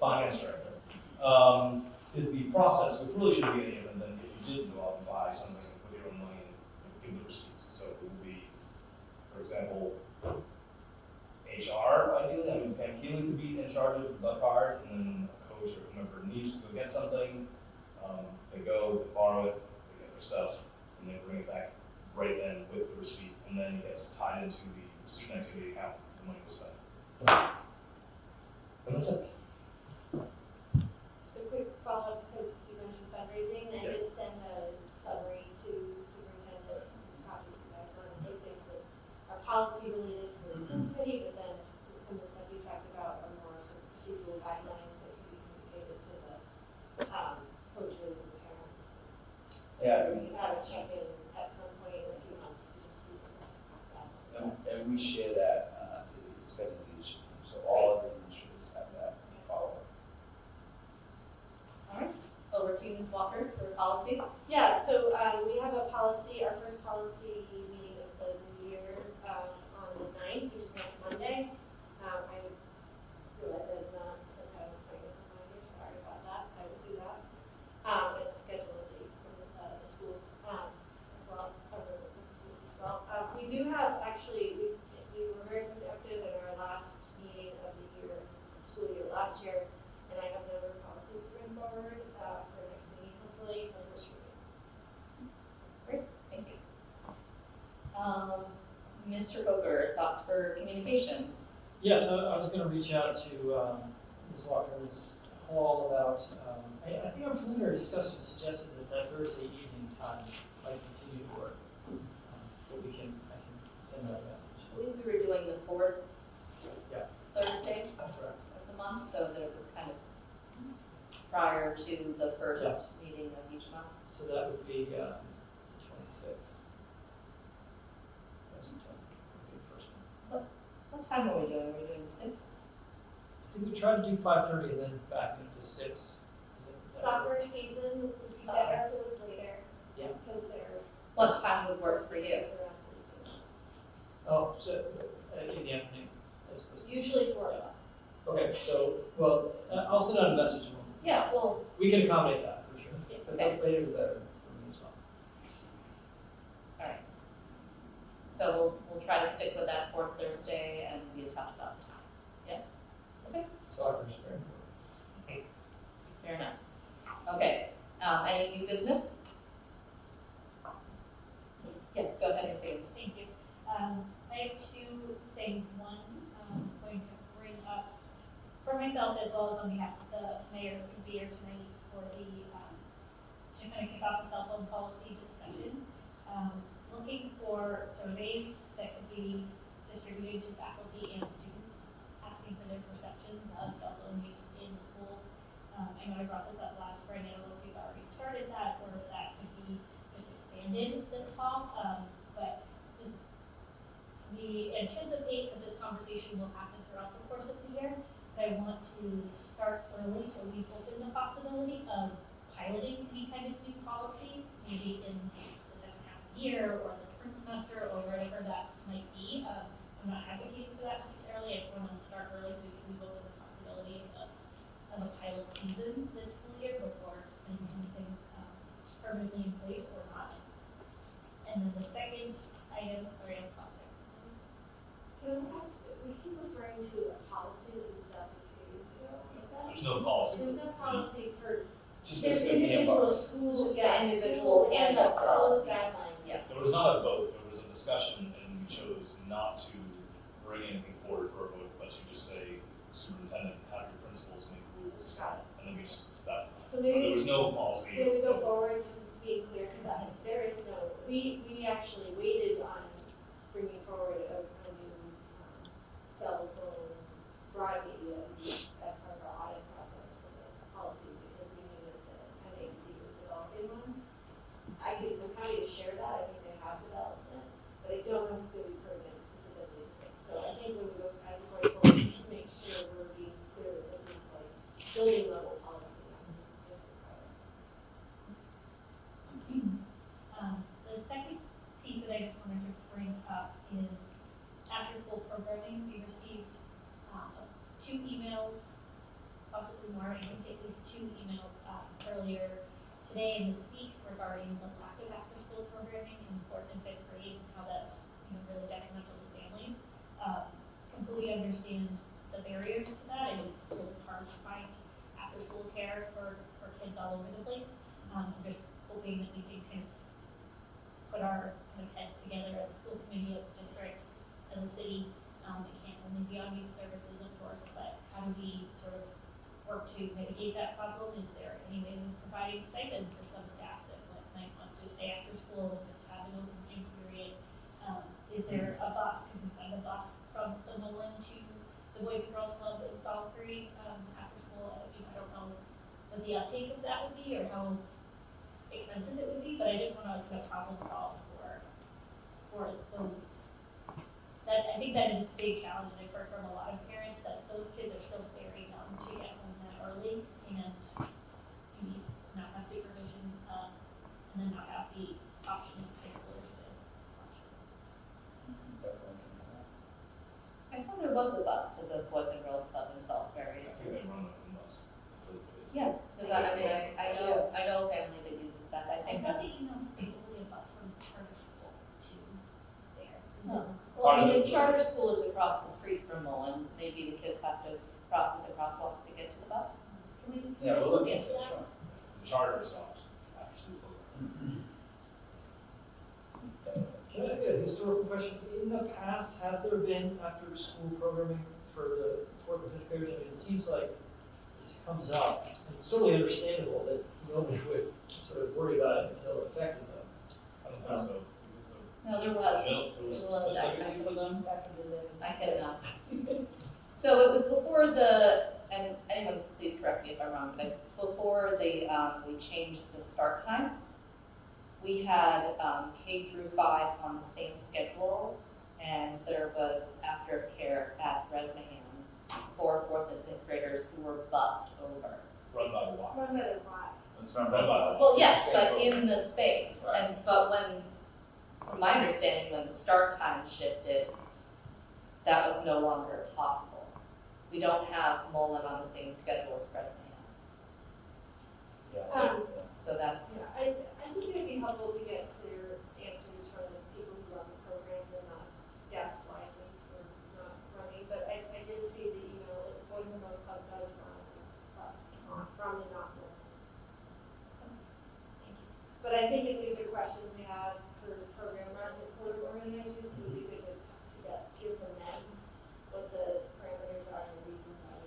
Finance director. Is the process, which really shouldn't be any different than if you did go out and buy something with your own money and give the receipt. So it would be, for example, HR, ideally. I mean, Pam Keeley could be in charge of the card, and then a coach or whoever needs to go get something. They go, they borrow it, they get their stuff, and they bring it back right then with the receipt, and then it gets tied into the student activity account, the money was spent. And that's it. So quick follow-up, because you mentioned fundraising, I did send a summary to the superintendent, and copy you guys on a few things that are policy related for the school committee, but then some of the stuff you talked about are more sort of procedural guidelines that can be communicated to the coaches and parents. So we can have a check-in at some point in a few months to just see what the status is. And we share that to the extended leadership team, so all of the administrators have that follow-up. All right, over to Ms. Walker for policy. Yeah, so we have a policy, our first policy meeting of the new year on the 9th, which is next Monday. I realize I did not send out a reminder, sorry about that, I will do that. And schedule a date for the schools as well, or the schools as well. We do have, actually, we were very productive in our last meeting of the year, school year last year, and I have a number of policies to bring forward for next meeting, hopefully for first reading. Great, thank you. Mr. Hooker, thoughts for communications? Yes, I was going to reach out to Ms. Walker and Ms. Hall about, I think our preliminary discussion suggested that Thursday evening time might continue to work. But I can send out a message. I believe we were doing the fourth Thursday Correct. of the month, so that it was kind of prior to the first meeting of each month. So that would be the 26th. That would be the first one. What time are we doing? Are we doing 6? I think we tried to do 5:30 and then back into 6. Is that Soccer season would be better if it was later. Yeah. Because they're. What time would work for you? around this time. Oh, so in the afternoon, I suppose. Usually 4 o'clock. Okay, so, well, I'll send out a message. Yeah, well, We can accommodate that for sure. Yeah. Because later the better for me as well. all right. So we'll try to stick with that fourth Thursday and be in touch about the time. Yes? Okay, Soccer's very important. fair enough. Okay, any new business? Yes, go ahead and say it. Thank you. I have 2 things. One, I'm going to bring up for myself as well as on behalf of the mayor who will be here tonight for the, to kind of kick off the cell phone policy discussion. Looking for surveys that could be distributed to faculty and students, asking for their perceptions of cell phone use in the schools. I know I brought this up last spring. I don't know if we've already started that or if that could be just expanded this fall. But we anticipate that this conversation will happen throughout the course of the year. But I want to start early to leave open the possibility of piloting any kind of new policy, maybe in the second year or the spring semester or whatever that might be. I'm not advocating for that necessarily. I just want to start early so we can look at the possibility of a pilot season this school year before anything permanently in place or not. And then the second item, sorry, I'm lost there. Can I ask, we keep referring to a policy that was adopted 2 years ago, is that? There's no policy. There's no policy for Just this the individual handbook. school. Just the yeah, individual school handbook schools policies. guidelines. Yes. There was not a vote, there was a discussion, and we chose not to bring anything forward for a vote, but to just say, superintendent, have your principals make rules. Got it. And then we just, that's, So there maybe, was no policy. maybe go forward, just being clear, because there is no, we actually waited on bringing forward a new cell phone broad media as part of our audit process for the policies, because we knew that the NAC was developing one. I'm happy to share that, I think they have developed it, but I don't know if it's going to be permanent specifically for this. So I think when we go, as we go forward, just make sure we're being clear that this is like building level policy, not just different products. The second piece that I just wanted to bring up is after-school programming. We received 2 emails, possibly more, I think at least 2 emails earlier today and this week regarding the lack of after-school programming in 4th and 5th grades and how that's really detrimental to families. Completely understand the barriers to that. It's really hard to find after-school care for kids all over the place. I'm just hoping that we can kind of put our heads together as a school committee, as a district, as a city. It can't only be on youth services, of course, but how do we sort of work to mitigate that problem? Is there any ways of providing stipends for some staff that might want to stay after school and just have an open gym period? Is there a bus? Can we find a bus from the Mullen to the Boys and Girls Club in Salisbury after school? I don't know what the uptake of that would be or how expensive it would be, but I just want to kind of problem solve for those. That I think that is a big challenge, and I've heard from a lot of parents that those kids are still very young to get home that early and maybe not have supervision and then not have the option of high schoolers to watch them. I thought there was a bus to the Boys and Girls Club in Salisbury. I think they run a bus. Yeah, because I know a family that uses that. I think thought that's. the emails basically a bus from charter school to there. Oh. Well, I mean, the charter school is across the street from Mullen. Maybe the kids have to cross at the crosswalk to get to the bus. Can we Yeah, just we'll look look into into it, that? sure. The charter stops, actually. Can I ask a historical question? In the past, has there been after-school programming for the 4th and 5th graders? I mean, it seems like this comes up, and it's totally understandable that nobody would sort of worry about it until it affected them. I don't think so. No, there was. It was specifically for them? I can So it was before and anyone please correct me if I'm wrong, but before we changed the start times, we had K through 5 on the same schedule, and there was aftercare at Bresnahan for 4th and 5th graders who were bussed over. Run by the Y. Run by the Y. It's run Run by the Y. Well, yes, but in the space, Right. but from my understanding, when the start time shifted, that was no longer possible. We don't have Mullen on the same schedule as Bresnahan. So that's. Yeah, I think it'd be helpful to get clear answers from the people who run the programs and not guess why things were not running. But I did see the email that Boys and Girls Club does run a bus from the not Mullen. Thank you. But I think if these are questions we have for program organizers, it would be good to hear from them what the parameters are and the reasons are.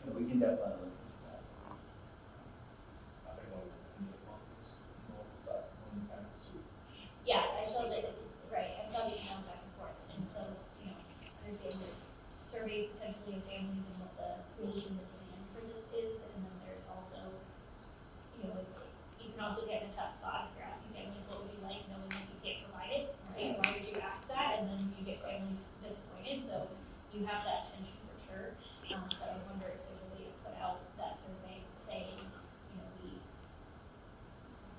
Yeah, we can definitely look into that. I think one of the ones, but one of the parents too. Yeah, I saw that, right, I saw the emails back and forth, and so, understand there's surveys potentially of families and what the need and the demand for this is, and then there's also, you can also get in a tough spot if you're asking families, what would you like, knowing that you can't provide it, right? Why would you ask that, and then you get families disappointed, so you have that tension for sure, but I wonder if there's a way to put out that survey saying,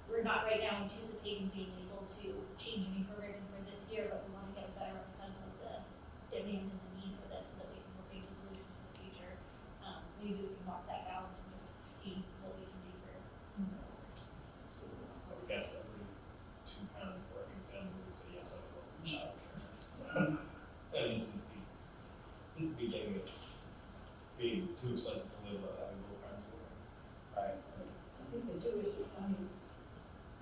we're not right now anticipating being able to change any programming for this year, but we want to get a better sense of the demand and the need for this so that we can look into solutions for the future. Maybe we can mark that balance and just see what we can do for. So I would guess every 2-parent working family would say yes, I would go for childcare. And since the beginning of being too expensive to live, having both parents working. Right. I think the two issues, I mean,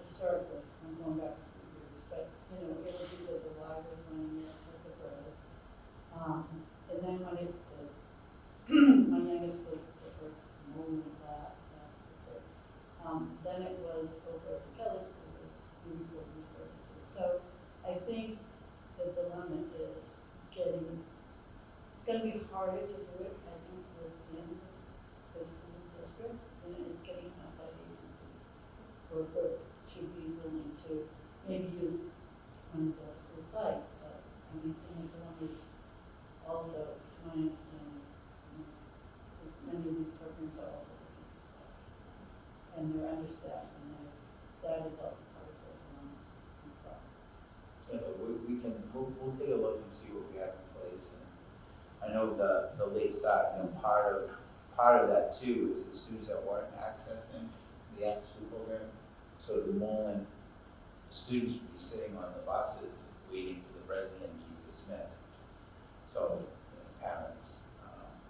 historically, I'm going back a few years, but, you know, it would be that the Y was running it at the birth. And then when my youngest was the first enrollment class after the birth, then it was over at the Kelly School with Newburyport services. So I think the dilemma is it's going to be harder to do it, I think, within the school district, and it's getting outside agency or to be willing to maybe use one of the school sites, but I mean, and the dilemma is also, to my understanding, many of these programs are also looking for staff, and they're understaffed, and that is also part of the dilemma as well. Yeah, but we'll take a look and see what we have in place. And I know the late start, you know, part of that too is the students that weren't accessing the after-school program. So the moment students would be sitting on the buses waiting for the president to be dismissed. So, you know, parents,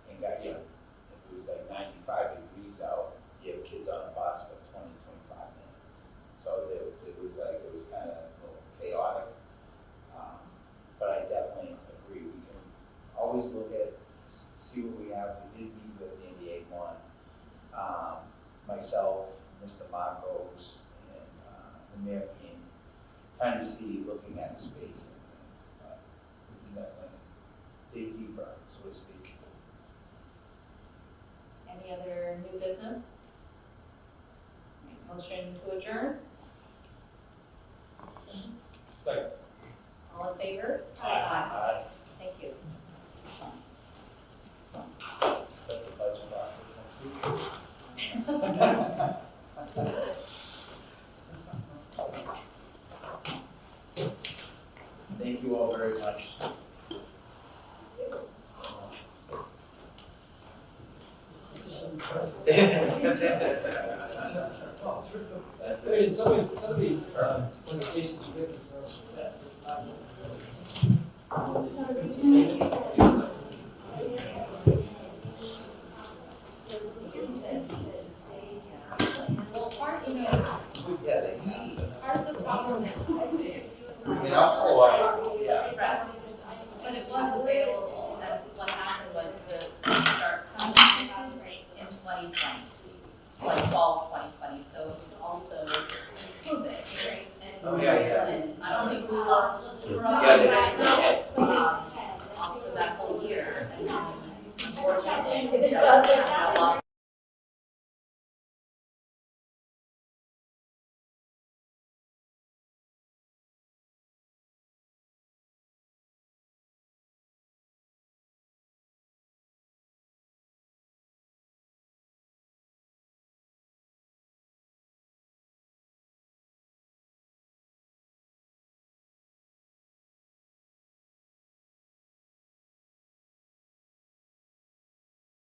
and got, you know, if it was like 95 degrees out, you have kids on a bus for 20, 25 minutes. So it was kind of a little chaotic. But I definitely agree. We can always look at, see what we have. We did meet with Andy A1, myself, Mr. Marcos, and the mayor came, kind of looking at space and things. We can definitely dig deeper, so to speak. Any other new business? Motion to adjourn? Second. All in favor? Aye. Thank you. Is that the budget process next week? Thank you all very much. I mean, some of these limitations are different from success. Well, part, you know, Yeah, they have. part of the problem is, And I'll follow up. Yeah. right, when it was available, that's what happened was the start time in 2020, like fall 2020, so it was also COVID, right? And Oh, yeah. and I don't think we were, Yeah, they just forget. for that whole year, and then unfortunately, a lot